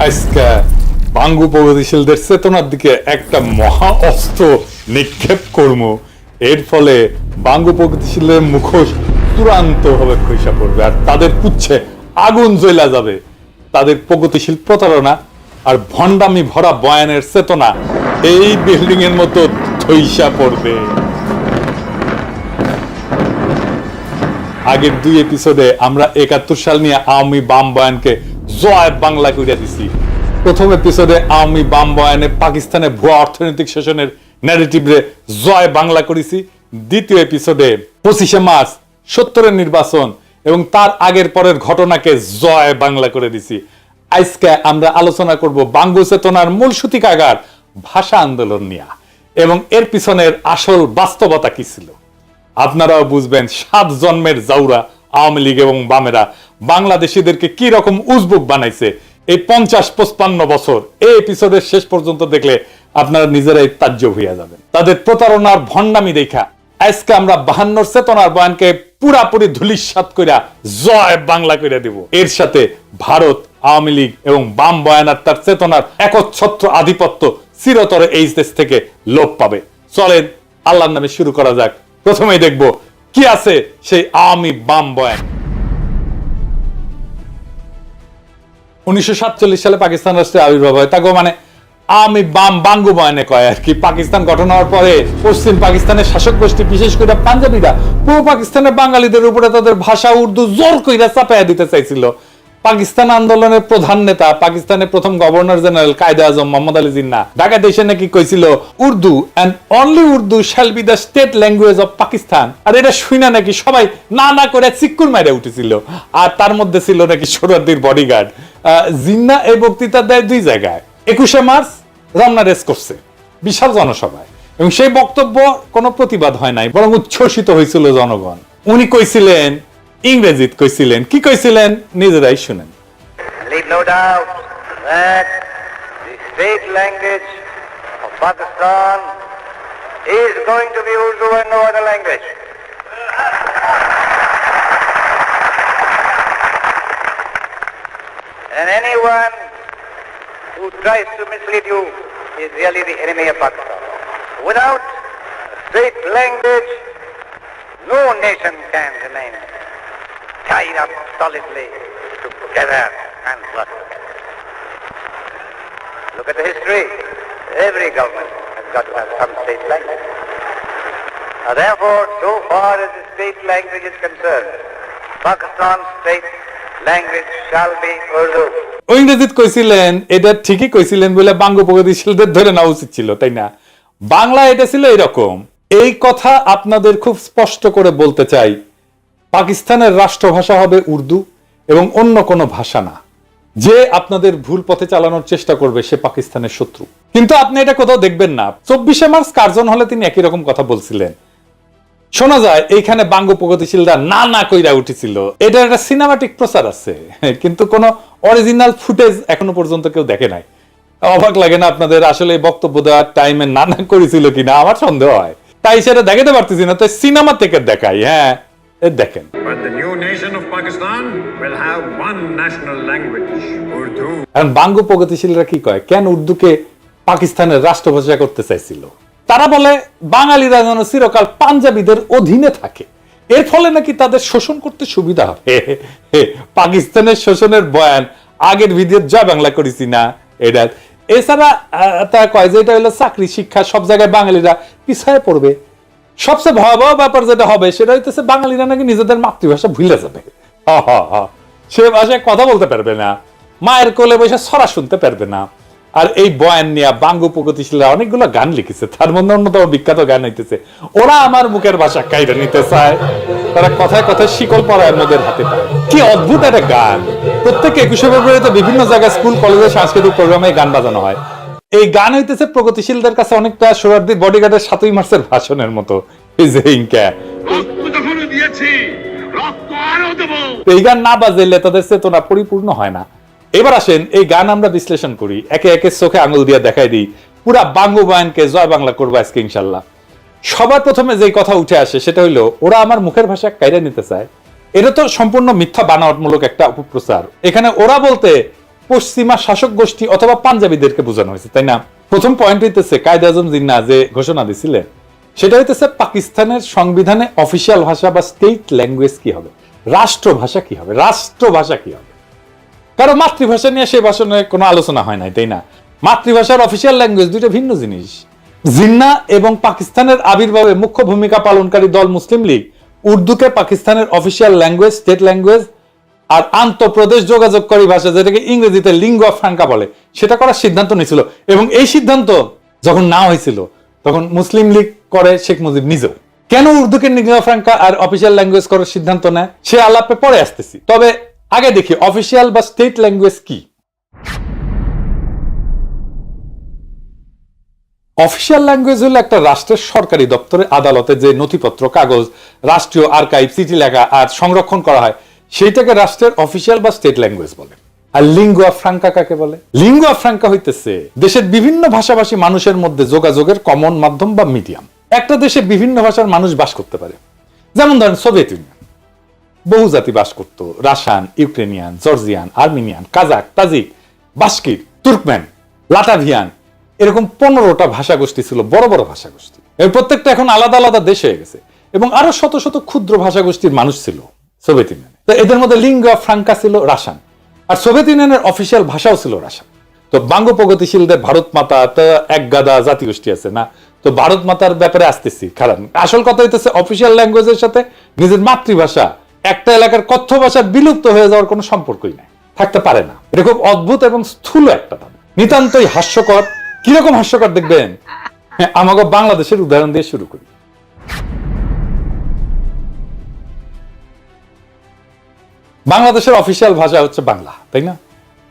আজকে বাঙ্গু প্রগতিশীলদের চেতনার দিকে একটা মহা অস্ত্র নিক্ষেপ করবো। এর ফলে বাঙ্গু প্রগতিশীলদের মুখোশ চূড়ান্ত ভাবে খসে পড়বে আর তাদের পুচ্ছে আগুন জ্বলা যাবে। তাদের প্রগতিশীল প্রতারণা আর ভণ্ডামি ভরা বয়ানের চেতনা এই বিল্ডিং এর মতো ধইসা পড়বে। আগের 2 এপিসোডে আমরা 71 সাল নিয়ে আওয়ামী বাম বয়ানকে জয় বাংলা কইরা দিছি। প্রথম এপিসোডে আওয়ামী বাম বয়ানে পাকিস্তানে ভুয়া অর্থনৈতিক শাসনের ন্যারেটিভে জয় বাংলা করেছি। দ্বিতীয় এপিসোডে 25শে মার্চ 70-এর নির্বাচন এবং তার আগের পরের ঘটনাকে জয় বাংলা করে দিছি। আজকে আমরা আলোচনা করব বাঙ্গু চেতনার মূল সূতিকাগার ভাষা আন্দোলন নিয়ে এবং এর পিছনের আসল বাস্তবতা কি ছিল। আপনারাও বুঝবেন 7 জন্মের জাউরা আওয়ামী লীগ এবং বামেরা বাংলাদেশিদেরকে কি রকম উজবুক বানাইছে এই 50-55 বছর। এই এপিসোডের শেষ পর্যন্ত দেখলে আপনারা নিজেরাই তাজ্জব হইয়া যাবেন। তাদের প্রতারণার ভণ্ডামি দেখা আজকে আমরা 52 চেতনার বয়ানকে পুরাপুরি ধূলিসাৎ কইরা জয় বাংলা কইরা দেব। এর সাথে ভারত, আওয়ামী লীগ এবং বাম বয়ান আর তার চেতনার একচ্ছত্র আধিপত্য চিরতরে এই দেশ থেকে লোপ পাবে। চলেন আল্লাহর নামে শুরু করা যাক। প্রথমেই দেখব কি আছে সেই আওয়ামী বাম বয়ান। 1947 সালে পাকিস্তান রাষ্ট্রের আবির্ভাব হয়। তাকে মানে আওয়ামী বাম বাঙ্গু বয়ানে কয় আর কি। পাকিস্তান গঠন হওয়ার পরে পশ্চিম পাকিস্তানের শাসক গোষ্ঠী বিশেষ করে পাঞ্জাবিরা পূর্ব পাকিস্তানের বাঙালিদের উপরে তাদের ভাষা উর্দু জোর কইরা চাপাইয়া দিতে চাইছিল। পাকিস্তান আন্দোলনের প্রধান নেতা পাকিস্তানের প্রথম গভর্নর জেনারেল কায়েদে আজম মোহাম্মদ আলী জিন্না ঢাকাতে এসে নাকি কইছিল Urdu and only Urdu shall be the state language of Pakistan. আর এটা শুনা নাকি সবাই না না করে চিক্কুর মাইরে উঠেছিল। আর তার মধ্যে ছিল নাকি সোহরাওয়ার্দীর বডিগার্ড। জিন্না এই বক্তৃতা দেয় 2 জায়গায়। 21শে মার্চ রমনা রেস করছে বিশাল জনসভায় এবং সেই বক্তব্য কোনো প্রতিবাদ হয় নাই, বরং উচ্ছ্বসিত হয়েছিল জনগণ। উনি কইছিলেন ইংরেজিতে কইছিলেন। কি কইছিলেন নিজেরাই শুনেন। Leave no doubt that the state language of Pakistan is going to be Urdu and no other language. And anyone who tries to mislead you is really the enemy of Pakistan. Without state language, no nation can remain tied up solidly together and prosper. Look at the history. Every government has got to have some state language. Therefore, so far as the state language is concerned, Pakistan's state language shall be Urdu. ইংরেজিতে কইছিলেন, এটা ঠিকই কইছিলেন বলে বাঙ্গু প্রগতিশীলদের ধরে নেওয়া উচিত ছিল, তাই না? বাংলা এটা ছিল এরকম। এই কথা আপনাদের খুব স্পষ্ট করে বলতে চাই, পাকিস্তানের রাষ্ট্রভাষা হবে উর্দু এবং অন্য কোনো ভাষা না। যে আপনাদের ভুল পথে চালানোর চেষ্টা করবে সে পাকিস্তানের শত্রু। কিন্তু আপনি এটা কোথাও দেখবেন না। 24শে মার্চ কার্জন হলে তিনি একই রকম কথা বলছিলেন। শোনা যায় এইখানে বাঙ্গু প্রগতিশীলরা না না কইরা উঠেছিল। এটা একটা সিনেমাটিক প্রচার আছে, কিন্তু কোনো অরিজিনাল ফুটেজ এখনো পর্যন্ত কেউ দেখে নাই। অবাক লাগে না আপনাদের? আসলে বক্তব্য দেওয়ার টাইমে না না করেছিল কিনা আমার সন্দেহ হয়, তাই সেটা দেখাতে পারতেছি না, তাই সিনেমা থেকে দেখাই। হ্যাঁ দেখেন। But the new nation of Pakistan will have one national language, Urdu. এখন বাঙ্গু প্রগতিশীলরা কি কয়, কেন উর্দুকে পাকিস্তানের রাষ্ট্রভাষা করতে চাইছিল? তারা বলে বাঙালিরা যেন চিরকাল পাঞ্জাবিদের অধীনে থাকে, এর ফলে নাকি তাদের শোষণ করতে সুবিধা হবে। পাকিস্তানের শোষণের বয়ান আগের ভিডিও জয় বাংলা করেছি না এটা। এছাড়া তা কয় যে এটা হলো চাকরি শিক্ষা সব জায়গায় বাঙালিরা পিছায় পড়বে। সবচেয়ে ভয়াবহ ব্যাপার যেটা হবে সেটা হইতেছে বাঙালিরা নাকি নিজেদের মাতৃভাষা ভুলে যাবে। সে ভাষায় কথা বলতে পারবে না, মায়ের কোলে বসে ছড়া শুনতে পারবে না। আর এই বয়ান নিয়ে বাঙ্গু প্রগতিশীলরা অনেকগুলো গান লিখেছে, তার মধ্যে অন্যতম বিখ্যাত গান হইতেছে ওরা আমার মুখের ভাষা কাইরা নিতে চায়, তারা কথায় কথায় শিকল পরায় মোদের হাতে পায়। কি অদ্ভুত একটা গান। প্রত্যেক 21শে ফেব্রুয়ারিতে বিভিন্ন জায়গায় স্কুল কলেজে সাংস্কৃতিক প্রোগ্রামে গান বাজানো হয়। এই গান হইতেছে প্রগতিশীলদের কাছে অনেকটা সোহরাওয়ার্দীর বডিগার্ডের 7ই মার্চের ভাষণের মতো। এই গান না বাজাইলে তাদের চেতনা পরিপূর্ণ হয় না। এবার আসেন এই গান আমরা বিশ্লেষণ করি, একে একে চোখে আঙুল দিয়ে দেখাই দিই। পুরা বাঙ্গু বয়ানকে জয় বাংলা করবো আজকে ইনশাল্লাহ। সবার প্রথমে যে কথা উঠে আসে সেটা হইলো ওরা আমার মুখের ভাষা কাইরা নিতে চায়। এটা তো সম্পূর্ণ মিথ্যা বানাওয়াটমূলক একটা অপপ্রচার। এখানে ওরা বলতে পশ্চিমা শাসক গোষ্ঠী অথবা পাঞ্জাবিদেরকে বোঝানো হয়েছে, তাই না? প্রথম পয়েন্ট হইতেছে কায়েদ আজম জিন্নাহ যে ঘোষণা দিছিলেন সেটা হইতেছে পাকিস্তানের সংবিধানে অফিসিয়াল ভাষা বা স্টেট ল্যাঙ্গুয়েজ কি হবে, রাষ্ট্রভাষা কি হবে, রাষ্ট্রভাষা কি হবে। কারণ মাতৃভাষা নিয়ে সেই ভাষণে কোনো আলোচনা হয় নাই, তাই না? মাতৃভাষার অফিসিয়াল ল্যাঙ্গুয়েজ দুইটা ভিন্ন জিনিস। জিন্নাহ এবং পাকিস্তানের আবির্ভাবে মুখ্য ভূমিকা পালনকারী দল মুসলিম লীগ উর্দুকে পাকিস্তানের অফিসিয়াল ল্যাঙ্গুয়েজ, স্টেট ল্যাঙ্গুয়েজ আর আন্তঃপ্রদেশ যোগাযোগকারী ভাষা, যেটাকে ইংরেজিতে লিঙ্গুয়া ফ্রাঙ্কা বলে, সেটা করার সিদ্ধান্ত নিয়েছিল। এবং এই সিদ্ধান্ত যখন না হয়েছিল তখন মুসলিম লীগ করে শেখ মুজিব নিজেও। কেন উর্দুকে লিঙ্গুয়া ফ্রাঙ্কা আর অফিসিয়াল ল্যাঙ্গুয়েজ করার সিদ্ধান্ত নেয় সে আলাপে পরে আসতেছি, তবে আগে দেখি অফিসিয়াল বা স্টেট ল্যাঙ্গুয়েজ কি। অফিসিয়াল ল্যাঙ্গুয়েজ হলো একটা রাষ্ট্রের সরকারি দপ্তরে, আদালতে যে নথিপত্র, কাগজ, রাষ্ট্রীয় আর্কাইভ, চিঠি লেখা আর সংরক্ষণ করা হয় সেইটাকে রাষ্ট্রের অফিসিয়াল বা স্টেট ল্যাঙ্গুয়েজ বলে। আর লিঙ্গুয়া ফ্রাঙ্কা কাকে বলে? লিঙ্গুয়া ফ্রাঙ্কা হইতেছে দেশের বিভিন্ন ভাষাভাষী মানুষের মধ্যে যোগাযোগের কমন মাধ্যম বা মিডিয়াম। একটা দেশে বিভিন্ন ভাষার মানুষ বাস করতে পারে, যেমন ধরেন সোভিয়েত ইউনিয়ন, বহু জাতি বাস করত, Russian, Ukrainian, Georgian, Armenian, Kazakh, Tajik, Bashkir, Turkmen, Latvian, এরকম 15টা ভাষা গোষ্ঠী ছিল, বড় বড় ভাষা গোষ্ঠী। এর প্রত্যেকটা এখন আলাদা আলাদা দেশ হয়ে গেছে এবং আরো শত শত ক্ষুদ্র ভাষা গোষ্ঠীর মানুষ ছিল সোভিয়েত ইউনিয়নে। তো এদের মধ্যে লিঙ্গুয়া ফ্রাঙ্কা ছিল রাশিয়ান, আর সোভিয়েত ইউনিয়নের অফিসিয়াল ভাষাও ছিল রাশিয়ান। তো বাঙ্গ প্রগতিশীলদের ভারত মাতা তো এক গাদা জাতিগোষ্ঠী আছে না, তো ভারত মাতার ব্যাপারে আসতেছি। কারণ আসল কথা হইতেছে অফিসিয়াল ল্যাঙ্গুয়েজের সাথে নিজের মাতৃভাষা, একটা এলাকার কথ্য ভাষা বিলুপ্ত হয়ে যাওয়ার কোনো সম্পর্কই নাই, থাকতে পারে না। এটা খুব অদ্ভুত এবং স্থূল একটা দাবি, নিতান্তই হাস্যকর। কিরকম হাস্যকর দেখবেন, আমাকে বাংলাদেশের উদাহরণ দিয়ে শুরু করি। বাংলাদেশের অফিসিয়াল ভাষা হচ্ছে বাংলা, তাই না?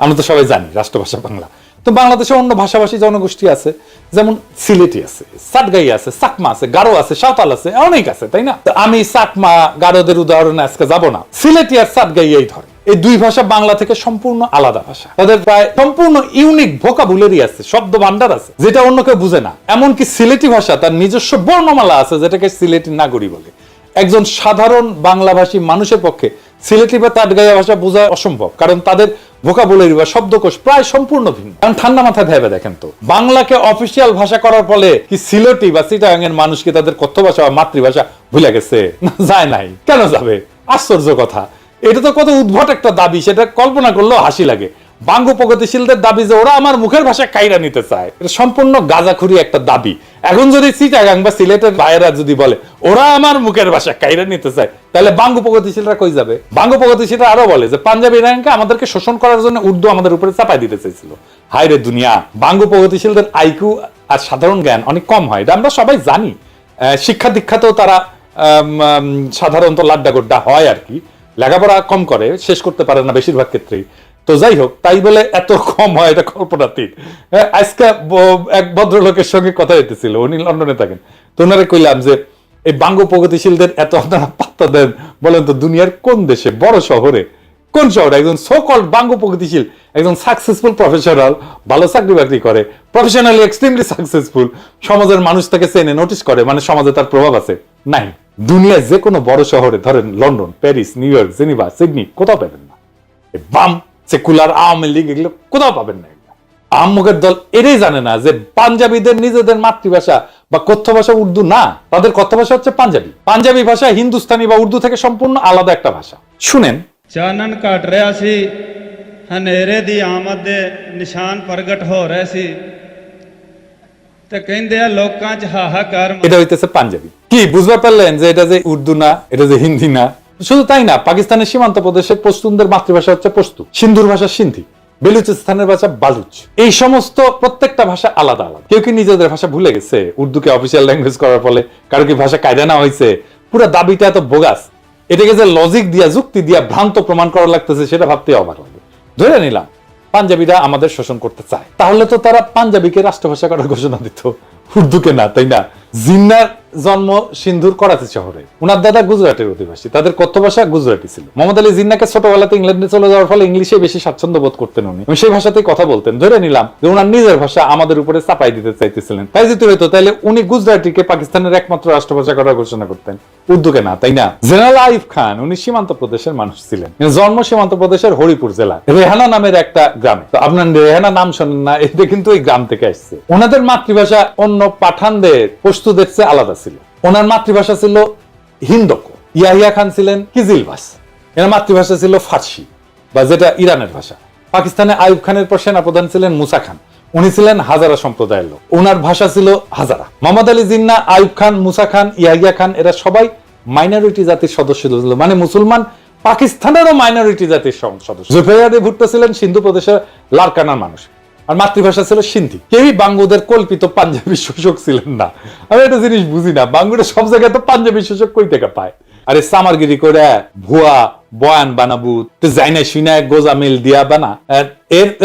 আমরা তো সবাই জানি রাষ্ট্রভাষা বাংলা। তো বাংলাদেশে অন্য ভাষাভাষী জনগোষ্ঠী আছে, যেমন সিলেটি আছে, সাতগাই আছে, চাকমা আছে, গারো আছে, সাঁওতাল আছে, অনেক আছে, তাই না? তো আমি চাকমা গারোদের উদাহরণে আজকে যাব না, সিলেটি আর সাতগাই এই ধরে এই দুই ভাষা বাংলা থেকে সম্পূর্ণ আলাদা ভাষা। তাদের প্রায় সম্পূর্ণ ইউনিক ভোকাবুলারি আছে, শব্দ ভান্ডার আছে, যেটা অন্য কেউ বুঝে না। এমনকি সিলেটি ভাষা তার নিজস্ব বর্ণমালা আছে, যেটাকে সিলেটি নাগরী বলে। একজন সাধারণ বাংলাভাষী মানুষের পক্ষে সিলেটি বা তাটগাইয়া ভাষা বোঝা অসম্ভব, কারণ তাদের ভোকাবুলারি বা শব্দকোষ প্রায় সম্পূর্ণ ভিন্ন। কারণ ঠান্ডা মাথায় ভেবে দেখেন তো, বাংলাকে অফিসিয়াল ভাষা করার ফলে কি সিলেটি বা চিটাগাং এর মানুষ কি তাদের কথ্য ভাষা বা মাতৃভাষা ভুলে গেছে? না, যায় নাই। কেন যাবে? আশ্চর্য কথা। এটা তো কত উদ্ভট একটা দাবি, সেটা কল্পনা করলেও হাসি লাগে। বাঙ্গ প্রগতিশীলদের দাবি যে ওরা আমার মুখের ভাষা কাইরা নিতে চায়, এটা সম্পূর্ণ গাঁজাখুরি একটা দাবি। এখন যদি চিটাগাং বা সিলেটের ভাইয়েরা যদি বলে ওরা আমার মুখের ভাষা কাইরা নিতে চায়, তাহলে বাঙ্গ প্রগতিশীলরা কই যাবে? বাঙ্গ প্রগতিশীলরা আরো বলে যে পাঞ্জাবি ইরানকে আমাদেরকে শোষণ করার জন্য উর্দু আমাদের উপরে চাপাই দিতে চাইছিল। হায় রে দুনিয়া! বাঙ্গ প্রগতিশীলদের আইকিউ আর সাধারণ জ্ঞান অনেক কম হয়, এটা আমরা সবাই জানি। শিক্ষা দীক্ষাতেও তারা সাধারণত লাড্ডা গোড্ডা হয় আর কি, লেখাপড়া কম করে, শেষ করতে পারে না বেশিরভাগ ক্ষেত্রেই। তো যাই হোক, তাই বলে এত কম হয় এটা কল্পনাতীত। আজকে এক ভদ্রলোকের সঙ্গে কথা হইতেছিল, উনি লন্ডনে থাকেন। তো ওনারে কইলাম যে এই বাঙ্গ প্রগতিশীলদের এত আপনারা পাত্তা দেন, বলেন তো দুনিয়ার কোন দেশে, বড় শহরে, কোন শহরে একজন সো কল্ড বাঙ্গ প্রগতিশীল, একজন সাকসেসফুল প্রফেশনাল, ভালো চাকরি বাকরি করে, প্রফেশনালি এক্সট্রিমলি সাকসেসফুল, সমাজের মানুষ তাকে চেনে, নোটিস করে, মানে সমাজে তার প্রভাব আছে? নাই। দুনিয়ার যে কোনো বড় শহরে, ধরেন London, Paris, new York, Geneva, Sydney, কোথাও পাবেন না। বাম, সেকুলার, আওয়ামী লীগ, এগুলো কোথাও পাবেন না। আহম্মকের দল এটাই জানে না যে পাঞ্জাবিদের নিজেদের মাতৃভাষা বা কথ্য ভাষা উর্দু না, তাদের কথ্য ভাষা হচ্ছে পাঞ্জাবি। পাঞ্জাবি ভাষা হিন্দুস্তানি বা উর্দু থেকে সম্পূর্ণ আলাদা একটা ভাষা। শুনেন, ਚਾਨਣ ਘਟ ਰਿਹਾ ਸੀ, ਹਨੇਰੇ ਦੀ ਆਮਦ ਦੇ ਨਿਸ਼ਾਨ ਪ੍ਰਗਟ ਹੋ ਰਹੇ ਸੀ ਤੇ ਕਹਿੰਦੇ ਆ ਲੋਕਾਂ 'ਚ ਹਾਹਾਕਾਰ এটা হইতেছে পাঞ্জাবি। কি বুঝতে পারলেন যে এটা যে উর্দু না, এটা যে হিন্দি না? শুধু তাই না, পাকিস্তানের সীমান্ত প্রদেশের পশতুনদের মাতৃভাষা হচ্ছে পশতু, সিন্ধুর ভাষা সিন্ধি, বেলুচিস্তানের ভাষা বালুচ। এই সমস্ত প্রত্যেকটা ভাষা আলাদা আলাদা। কেউ কি নিজেদের ভাষা ভুলে গেছে উর্দুকে অফিসিয়াল ল্যাঙ্গুয়েজ করার ফলে? কারো কি ভাষা কায়দা না হয়েছে? পুরো দাবিটা এত বোগাস, এটাকে যে লজিক দিয়া, যুক্তি দিয়া ভ্রান্ত প্রমাণ করা লাগতেছে, সেটা ভাবতে অবাক লাগে। ধরে নিলাম পাঞ্জাবিরা আমাদের শোষণ করতে চায়, তাহলে তো তারা পাঞ্জাবিকে রাষ্ট্রভাষা করার ঘোষণা দিত, উর্দুকে না, তাই না? জিন্নার জন্ম সিন্ধুর করাচি শহরে। উনার দাদা গুজরাটের অধিবাসী, তাদের কথ্য ভাষা গুজরাটি ছিল। মোহাম্মদ আলী জিন্নাকে ছোটবেলাতে ইংল্যান্ডে চলে যাওয়ার ফলে ইংলিশে বেশি স্বাচ্ছন্দ্য বোধ করতেন উনি, এবং সেই ভাষাতেই কথা বলতেন। ধরে নিলাম যে উনার নিজের ভাষা আমাদের উপরে চাপাই দিতে চাইতেছিলেন। তাই যদি হইতো তাহলে উনি গুজরাটিকে পাকিস্তানের একমাত্র রাষ্ট্রভাষা করার ঘোষণা করতেন, উর্দুকে না, তাই না? জেনারেল আইয়ুব খান উনি সীমান্ত প্রদেশের মানুষ ছিলেন, জন্ম সীমান্ত প্রদেশের হরিপুর জেলা রেহানা নামের একটা গ্রামে। তো আপনার রেহানা নাম শোনেন না, এটা কিন্তু এই গ্রাম থেকে আসছে। ওনাদের মাতৃভাষা অন্য পাঠানদের পশতুদের চেয়ে আলাদা ছিল। ওনার মাতৃভাষা ছিল হিন্দকো। ইয়াহিয়া খান ছিলেন কিজিলভাস, এর মাতৃভাষা ছিল ফার্সি বা যেটা ইরানের ভাষা। পাকিস্তানে আইয়ুব খানের পর সেনাপ্রধান ছিলেন মুসা খান, উনি ছিলেন হাজারা সম্প্রদায়ের লোক, ওনার ভাষা ছিল হাজারা। মোহাম্মদ আলী জিন্নাহ, আইয়ুব খান, মুসা খান, ইয়াহিয়া খান এরা সবাই মাইনরিটি জাতির সদস্য ছিল, মানে মুসলমান পাকিস্তানেরও মাইনরিটি জাতির সদস্য। জুলফিকার আলী ভুট্টো ছিলেন সিন্ধু প্রদেশের লারকানার মানুষ, আর মাতৃভাষা ছিল সিন্ধি। কেউই বাঙ্গুদের কল্পিত পাঞ্জাবি শোষক ছিলেন না। আমি একটা জিনিস বুঝি না, বাঙ্গুরা সব জায়গায় তো পাঞ্জাবি শোষক কই থেকে পায়? আরে সামারগিরি করে ভুয়া বয়ান বানাবু যাইনা শুনে গোজা মিল দিয়া বানা,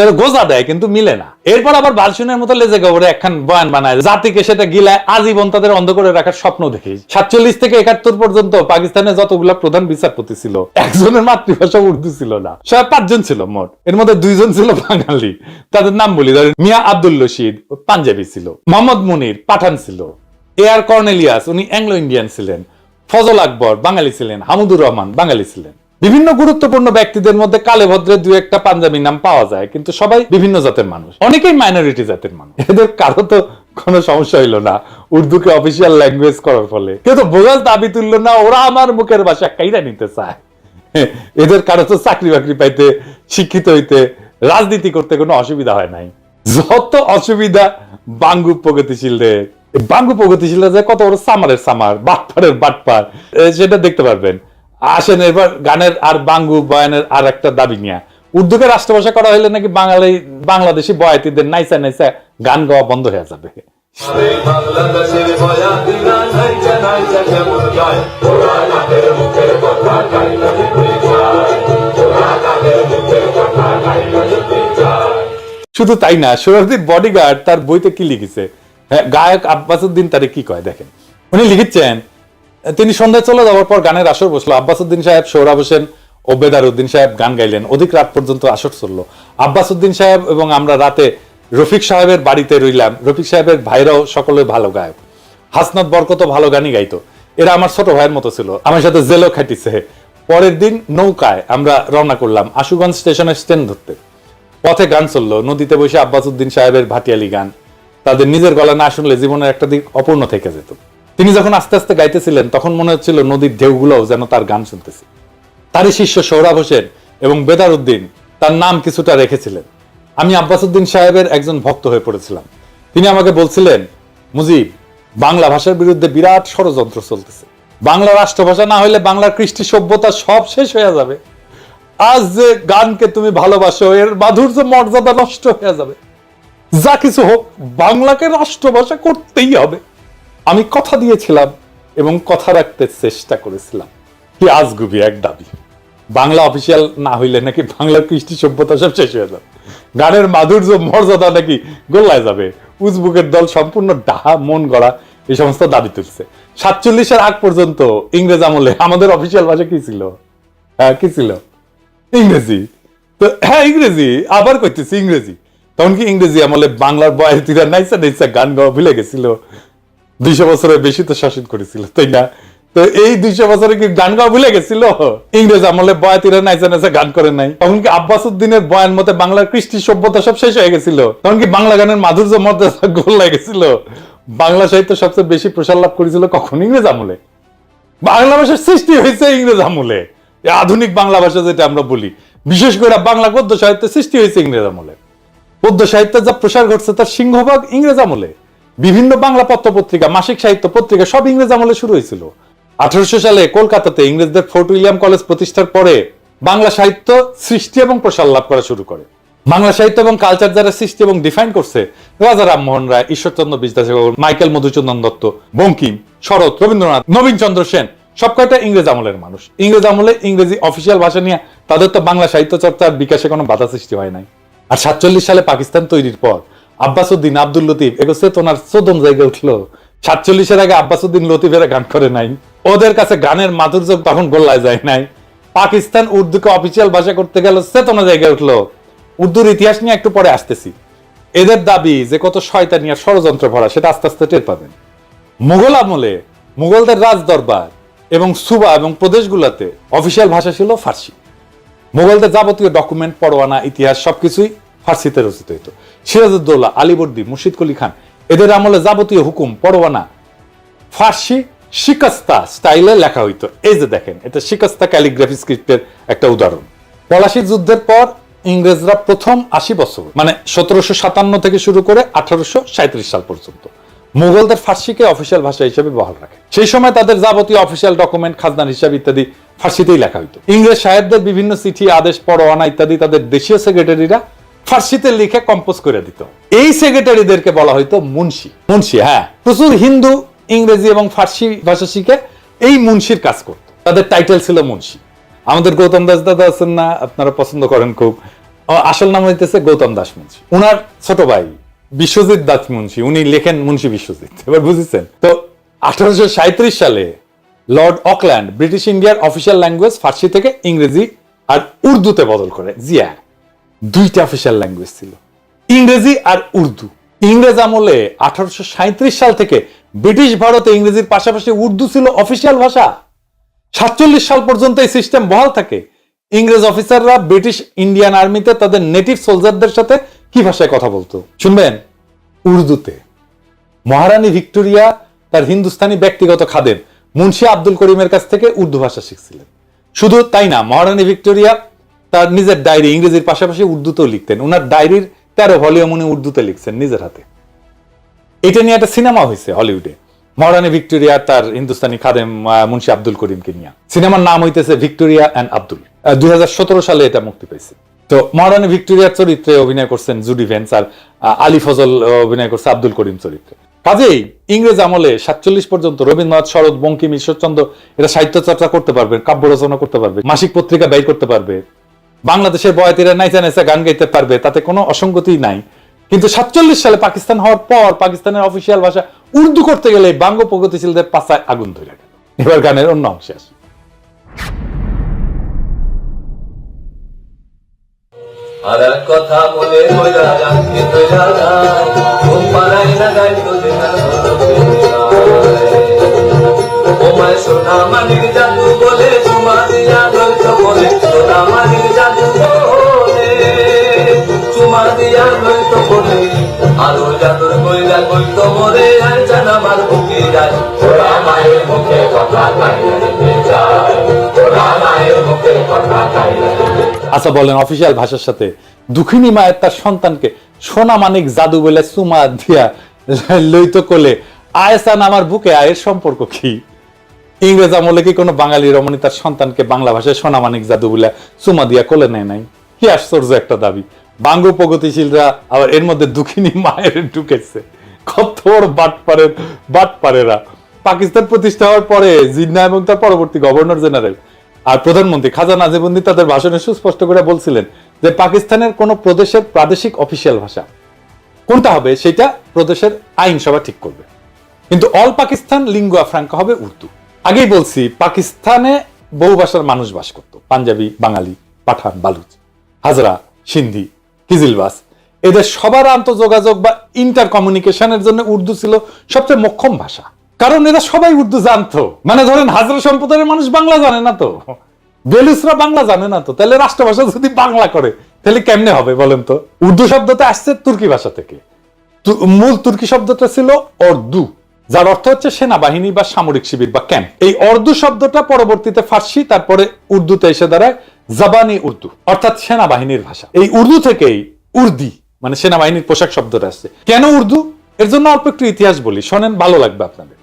এর গোজা দেয় কিন্তু মিলে না। এরপর আবার বালসুনের মতো লেজে গবরে একখান বয়ান বানায়, জাতিকে সেটা গিলায় আজীবন তাদের অন্ধ করে রাখার স্বপ্ন দেখে। 47 থেকে 71 পর্যন্ত পাকিস্তানে যতগুলা প্রধান বিচারপতি ছিল, একজনের মাতৃভাষা উর্দু ছিল না। সবাই 5 জন ছিল মোট, এর মধ্যে 2 জন ছিল বাঙালি। তাদের নাম বলি, মিয়া আব্দুল রশিদ পাঞ্জাবি ছিল, মোহাম্মদ মুনির পাঠান ছিল, এআর কর্নেলিয়াস উনি অ্যাংলো ইন্ডিয়ান ছিলেন, ফজল আকবর বাঙালি ছিলেন, হামুদুর রহমান বাঙালি ছিলেন। বিভিন্ন গুরুত্বপূর্ণ ব্যক্তিদের মধ্যে কালে ভদ্রে 2-1টা পাঞ্জাবি নাম পাওয়া যায়, কিন্তু সবাই বিভিন্ন জাতের মানুষ, অনেকেই মাইনরিটি জাতের মানুষ। এদের কারো তো কোনো সমস্যা হইলো না উর্দুকে অফিসিয়াল ল্যাঙ্গুয়েজ করার ফলে, কেউ তো বোঝার দাবি তুললো না, ওরা আমার মুখের ভাষা কাইরা নিতে চায়। এদের কারো তো চাকরি বাকরি পাইতে, শিক্ষিত হইতে, রাজনীতি করতে কোনো অসুবিধা হয় নাই। যত অসুবিধা বাঙ্গু প্রগতিশীলদের। বাঙ্গু প্রগতিশীলরা যে কত বড় সামারের সামার, বাটপারের বাটপার, সেটা দেখতে পারবেন। আসেন এবার গানের আর বাঙ্গু বয়ানের আর একটা দাবি নিয়ে। উর্দুকে রাষ্ট্রভাষা করা হলে নাকি বাংলাদেশি বয়াতিদের নাইসা নাইসা গান গাওয়া বন্ধ হয়ে যাবে। শুধু তাই না, সোহরাওয়ার্দীর বডিগার্ড তার বইতে কি লিখেছে, গায়ক আব্বাস উদ্দিন তারে কি কয় দেখেন। উনি লিখেছেন, তিনি সন্ধ্যায় চলে যাওয়ার পর গানের আসর বসলো। আব্বাস উদ্দিন সাহেব, সোহরাব হোসেন ও বেদার উদ্দিন সাহেব গান গাইলেন। অধিক রাত পর্যন্ত আসর চললো। আব্বাস উদ্দিন সাহেব এবং আমরা রাতে রফিক সাহেবের বাড়িতে রইলাম। রফিক সাহেবের ভাইরাও সকলে ভালো গায়ক, হাসনাত বরকত ভালো গানই গাইতো। এরা আমার ছোট ভাইয়ের মতো ছিল, আমার সাথে জেলও খাটিছে। পরের দিন নৌকায় আমরা রওনা করলাম আশুগঞ্জ স্টেশনের স্ট্যান্ড ধরতে। পথে গান চললো, নদীতে বসে আব্বাস উদ্দিন সাহেবের ভাটিয়ালি গান। তাদের নিজের গলা না শুনলে জীবনের একটা দিক অপূর্ণ থেকে যেত। তিনি যখন আস্তে আস্তে গাইতেছিলেন তখন মনে হচ্ছিল নদীর ঢেউগুলোও যেন তার গান শুনতেছে। তারই শিষ্য সোহরাব হোসেন এবং বেদার উদ্দিন তার নাম কিছুটা রেখেছিলেন। আমি আব্বাস উদ্দিন সাহেবের একজন ভক্ত হয়ে পড়েছিলাম। তিনি আমাকে বলছিলেন, মুজিব, বাংলা ভাষার বিরুদ্ধে বিরাট ষড়যন্ত্র চলতেছে। বাংলা রাষ্ট্রভাষা না হলে বাংলার কৃষ্টি সভ্যতা সব শেষ হয়ে যাবে। আজ যে গানকে তুমি ভালোবাসো এর মাধুর্য মর্যাদা নষ্ট হয়ে যাবে। যা কিছু হোক, বাংলাকে রাষ্ট্রভাষা করতেই হবে। আমি কথা দিয়েছিলাম এবং কথা রাখতে চেষ্টা করেছিলাম। কি আজগুবি এক দাবি, বাংলা অফিসিয়াল না হইলে নাকি বাংলার কৃষ্টি সভ্যতা সব শেষ হয়ে যাবে, গানের মাধুর্য মর্যাদা নাকি গোল্লায় যাবে। উজবুকের দল সম্পূর্ণ ডাহা মন গড়া এই সমস্ত দাবি তুলছে। 47-এর আগ পর্যন্ত ইংরেজ আমলে আমাদের অফিসিয়াল ভাষা কি ছিল? কি ছিল? ইংরেজি। তো ইংরেজি, আবার কইতেছি ইংরেজি। তখন কি ইংরেজি আমলে বাংলার বয়াতিরা নাইসা নাইসা গান গাওয়া ভুলে গেছিল? 200 বছরের বেশি তো শাসন করেছিল, তাই না? তো এই 200 বছরে কি গান গাওয়া ভুলে গেছিল? ইংরেজ আমলে বয়াতিরা নাইসা নাইসা গান করে নাই? তখন কি আব্বাস উদ্দিনের বয়ান মতে বাংলার কৃষ্টি সভ্যতা সব শেষ হয়ে গেছিল? তখন কি বাংলা গানের মাধুর্য মর্যাদা গোল্লায় গেছিল? বাংলা সাহিত্য সবচেয়ে বেশি প্রসার লাভ করেছিল কখন? ইংরেজ আমলে। বাংলা ভাষার সৃষ্টি হয়েছে ইংরেজ আমলে। আধুনিক বাংলা ভাষা যেটা আমরা বলি, বিশেষ করে বাংলা গদ্য সাহিত্যের সৃষ্টি হয়েছে ইংরেজ আমলে। পদ্য সাহিত্যের যা প্রসার ঘটছে তার সিংহভাগ ইংরেজ আমলে। বিভিন্ন বাংলা পত্র পত্রিকা, মাসিক সাহিত্য পত্রিকা সব ইংরেজ আমলে শুরু হয়েছিল। 1800 সালে কলকাতাতে ইংরেজদের ফোর্ট উইলিয়াম কলেজ প্রতিষ্ঠার পরে বাংলা সাহিত্য সৃষ্টি এবং প্রসার লাভ করা শুরু করে। বাংলা সাহিত্য এবং কালচার যারা সৃষ্টি এবং ডিফাইন করছে, রাজা রামমোহন রায়, ঈশ্বরচন্দ্র বিদ্যাসাগর, মাইকেল মধুসূদন দত্ত, বঙ্কিম, শরৎ, রবীন্দ্রনাথ, নবীন চন্দ্র সেন, সব কয়টা ইংরেজ আমলের মানুষ। ইংরেজ আমলে ইংরেজি অফিসিয়াল ভাষা নিয়ে তাদের তো বাংলা সাহিত্য চর্চার বিকাশে কোনো বাধা সৃষ্টি হয় নাই। আর 47 সালে পাকিস্তান তৈরির পর আব্বাস উদ্দিন, আব্দুল লতিফ এগো চেতনার চোদন জায়গায় উঠলো। 47-এর আগে আব্বাসউদ্দিন লতিফেরা গান করে নাই, ওদের কাছে গানের মাধুর্য তখন গোল্লায় যায় নাই। পাকিস্তান উর্দুকে অফিসিয়াল ভাষা করতে গেল, চেতনা জায়গায় উঠলো। উর্দুর ইতিহাস নিয়ে একটু পরে আসতেছি। এদের দাবি যে কত শয়তানি আর ষড়যন্ত্র ভরা, সেটা আস্তে আস্তে টের পাবেন। মুঘল আমলে মুঘলদের রাজ দরবার এবং সুবা এবং প্রদেশগুলোতে অফিসিয়াল ভাষা ছিল ফার্সি। মুঘলদের যাবতীয় ডকুমেন্ট, পরোয়ানা, ইতিহাস সবকিছুই ফার্সিতে রচিত হইত। সিরাজউদ্দৌলা, আলীবর্দী, মুর্শিদ কুলি খান এদের আমলে যাবতীয় হুকুম, পরোয়ানা ফার্সি শিকস্তা স্টাইলে লেখা হইতো। এই যে দেখেন, এটা শিকস্তা ক্যালিগ্রাফি স্ক্রিপ্টের একটা উদাহরণ। পলাশী যুদ্ধের পর ইংরেজরা প্রথম 80 বছর, মানে 1757 থেকে শুরু করে 1837 সাল পর্যন্ত মুঘলদের ফার্সিকে অফিসিয়াল ভাষা হিসেবে বহাল রাখে। সেই সময় তাদের যাবতীয় অফিসিয়াল ডকুমেন্ট, খাজনার হিসাব ইত্যাদি ফার্সিতেই লেখা হইতো। ইংরেজ সাহেবদের বিভিন্ন চিঠি, আদেশ, পরোয়ানা ইত্যাদি তাদের দেশীয় সেক্রেটারিরা ফার্সিতে লিখে কম্পোজ করে দিত। এই সেক্রেটারিদেরকে বলা হইতো মুন্সি। মুন্সি, হ্যাঁ, প্রচুর হিন্দু ইংরেজি এবং ফার্সি ভাষা শিখে এই মুন্সির কাজ করত। তাদের টাইটেল ছিল মুন্সি। আমাদের গৌতম দাস দাদা আছেন না, আপনারা পছন্দ করেন খুব, আসল নাম হইতেছে গৌতম দাস মুন্সি। উনার ছোট ভাই বিশ্বজিৎ দাস মুন্সি, উনি লেখেন মুন্সি বিশ্বজিৎ। এবার বুঝেছেন তো? 1837 সালে লর্ড অকল্যান্ড ব্রিটিশ ইন্ডিয়ার অফিসিয়াল ল্যাঙ্গুয়েজ ফার্সি থেকে ইংরেজি আর উর্দুতে বদল করে। জিয়া, দুইটা অফিসিয়াল ল্যাঙ্গুয়েজ ছিল, ইংরেজি আর উর্দু। ইংরেজ আমলে 1837 সাল থেকে ব্রিটিশ ভারতে ইংরেজির পাশাপাশি উর্দু ছিল অফিসিয়াল ভাষা। 47 সাল পর্যন্ত এই সিস্টেম বহাল থাকে। ইংরেজ অফিসাররা ব্রিটিশ ইন্ডিয়ান আর্মিতে তাদের নেটিভ সোলজারদের সাথে কি ভাষায় কথা বলতো শুনবেন? উর্দুতে। মহারানী ভিক্টোরিয়া তার হিন্দুস্তানি ব্যক্তিগত খাদেম মুন্সি আব্দুল করিমের কাছ থেকে উর্দু ভাষা শিখছিলেন। শুধু তাই না, মহারানী ভিক্টোরিয়া তার নিজের ডায়েরি ইংরেজির পাশাপাশি উর্দুতেও লিখতেন। ওনার ডায়েরির 13 ভলিউম উনি উর্দুতে লিখছেন নিজের হাতে। এটা নিয়ে একটা সিনেমা হয়েছে হলিউডে, মহারানী ভিক্টোরিয়া তার হিন্দুস্তানি খাদেম মুন্সি আব্দুল করিমকে নিয়ে। সিনেমার নাম হইতেছে ভিক্টোরিয়া অ্যান্ড আব্দুল। 2017 সালে এটা মুক্তি পাইছে। তো মহারানী ভিক্টোরিয়ার চরিত্রে অভিনয় করছেন জুডি ভেন্স, আর আলী ফজল অভিনয় করছে আব্দুল করিম চরিত্রে। কাজেই ইংরেজ আমলে 47 পর্যন্ত রবীন্দ্রনাথ, শরৎ, বঙ্কিম, ঈশ্বরচন্দ্র এরা সাহিত্য চর্চা করতে পারবে, কাব্য রচনা করতে পারবে, মাসিক পত্রিকা ব্যয় করতে পারবে, বাংলাদেশের বয়াতিরা নাইচা নাইচা গান গাইতে পারবে, তাতে কোনো অসঙ্গতি নাই। কিন্তু 47 সালে পাকিস্তান হওয়ার পর পাকিস্তানের অফিসিয়াল ভাষা উর্দু করতে গেলে বাঙ্গ প্রগতিশীলদের পাছায় আগুন ধরে গেল। এবার গানের অন্য অংশে আসি। আর এক কথা মনে কইরা রাখি তৈরা যায়, ঘুম পাড়াই লাগাই তোদের ওমায় সোনা মানিক জাদু বলে, চুমা দিয়া লইতো বলে, সোনা মানিক জাদু বলে, চুমা দিয়া লইতো বলে, আলো জাদুর কইরা কইতো মরে, আর জান আমার বুকে যায়, ওরা মায়ের মুখে কথা কাইতে যায়, ওরা মায়ের মুখে কথা কাইতে। আচ্ছা বলেন, অফিসিয়াল ভাষার সাথে দুঃখিনী মায়ের তার সন্তানকে সোনা মানিক জাদু বলে চুমা দিয়া লইতো কোলে, আয়সান আমার বুকে, আয়ের সম্পর্ক কি? ইংরেজ আমলে কি কোনো বাঙালি রমণী তার সন্তানকে বাংলা ভাষায় সোনা মানিক জাদু বলে চুমা দিয়া কোলে নেয় নাই? কি আশ্চর্য একটা দাবি। বাঙ্গ প্রগতিশীলরা আবার এর মধ্যে দুঃখিনী মায়ের ঢুকেছে। কত বড় বাটপারেরা। পাকিস্তান প্রতিষ্ঠা হওয়ার পরে জিন্নাহ এবং তার পরবর্তী গভর্নর জেনারেল আর প্রধানমন্ত্রী খাজা নাজিবুদ্দিন তাদের ভাষণে সুস্পষ্ট করে বলছিলেন যে পাকিস্তানের কোন প্রদেশের প্রাদেশিক অফিসিয়াল ভাষা কোনটা হবে সেটা প্রদেশের আইনসভা ঠিক করবে, কিন্তু অল পাকিস্তান লিঙ্গুয়া ফ্রাঙ্কা হবে উর্দু। আগেই বলছি, পাকিস্তানে বহু ভাষার মানুষ বাস করত, পাঞ্জাবি, বাঙালি, পাঠান, বালুচ, হাজরা, সিন্ধি, কিজিলবাস। এদের সবার আন্তঃযোগাযোগ বা ইন্টার কমিউনিকেশনের জন্য উর্দু ছিল সবচেয়ে মোক্ষম ভাষা, কারণ এরা সবাই উর্দু জানতো। মানে ধরেন হাজরা সম্প্রদায়ের মানুষ বাংলা জানে না তো, বেলুচরা বাংলা জানে না তো, তাহলে রাষ্ট্রভাষা যদি বাংলা করে তাহলে কেমনে হবে বলেন তো? উর্দু শব্দটা আসছে তুর্কি ভাষা থেকে। মূল তুর্কি শব্দটা ছিল অর্দু, যার অর্থ হচ্ছে সেনাবাহিনী বা সামরিক শিবির বা ক্যাম্প। এই অর্দু শব্দটা পরবর্তীতে ফার্সি, তারপরে উর্দুতে এসে দাঁড়ায় জাবানি উর্দু, অর্থাৎ সেনাবাহিনীর ভাষা। এই উর্দু থেকেই উর্দি মানে সেনাবাহিনীর পোশাক শব্দটা আসছে। কেন উর্দু? এর জন্য অল্প একটু ইতিহাস বলি, শোনেন, ভালো লাগবে আপনাদের।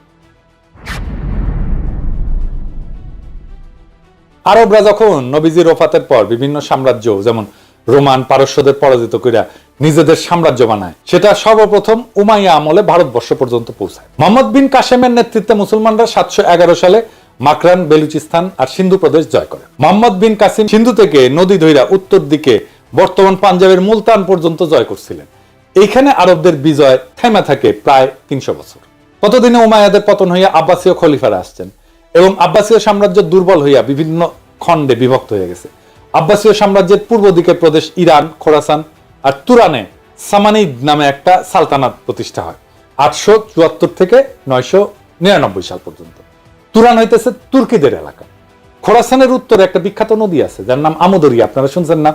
আরবরা যখন নবীজির ওফাতের পর বিভিন্ন সাম্রাজ্য যেমন রোমান, পারস্যদের পরাজিত কইরা নিজেদের সাম্রাজ্য বানায়, সেটা সর্বপ্রথম উমাইয়া আমলে ভারতবর্ষ পর্যন্ত পৌঁছায়। মোহাম্মদ বিন কাসেমের নেতৃত্বে মুসলমানরা 711 সালে মাকরান, বেলুচিস্তান আর সিন্ধু প্রদেশ জয় করে। মোহাম্মদ বিন কাসিম সিন্ধু থেকে নদী ধইরা উত্তর দিকে বর্তমান পাঞ্জাবের মুলতান পর্যন্ত জয় করছিলেন। এইখানে আরবদের বিজয় থেমে থাকে প্রায় 300 বছর। ততদিনে উমাইয়াদের পতন হইয়া আব্বাসীয় খলিফারা আসছেন এবং আব্বাসীয় সাম্রাজ্য দুর্বল হইয়া বিভিন্ন খণ্ডে বিভক্ত হয়ে গেছে। আব্বাসীয় সাম্রাজ্যের পূর্ব দিকের প্রদেশ ইরান, খোরাসান আর তুরানে সামানিদ নামে একটা সালতানাত প্রতিষ্ঠা হয় 874 থেকে 999 সাল পর্যন্ত। তুরান হইতেছে তুর্কিদের এলাকা। খোরাসানের উত্তরে একটা বিখ্যাত নদী আছে যার নাম আমোদরিয়া, আপনারা শুনছেন না?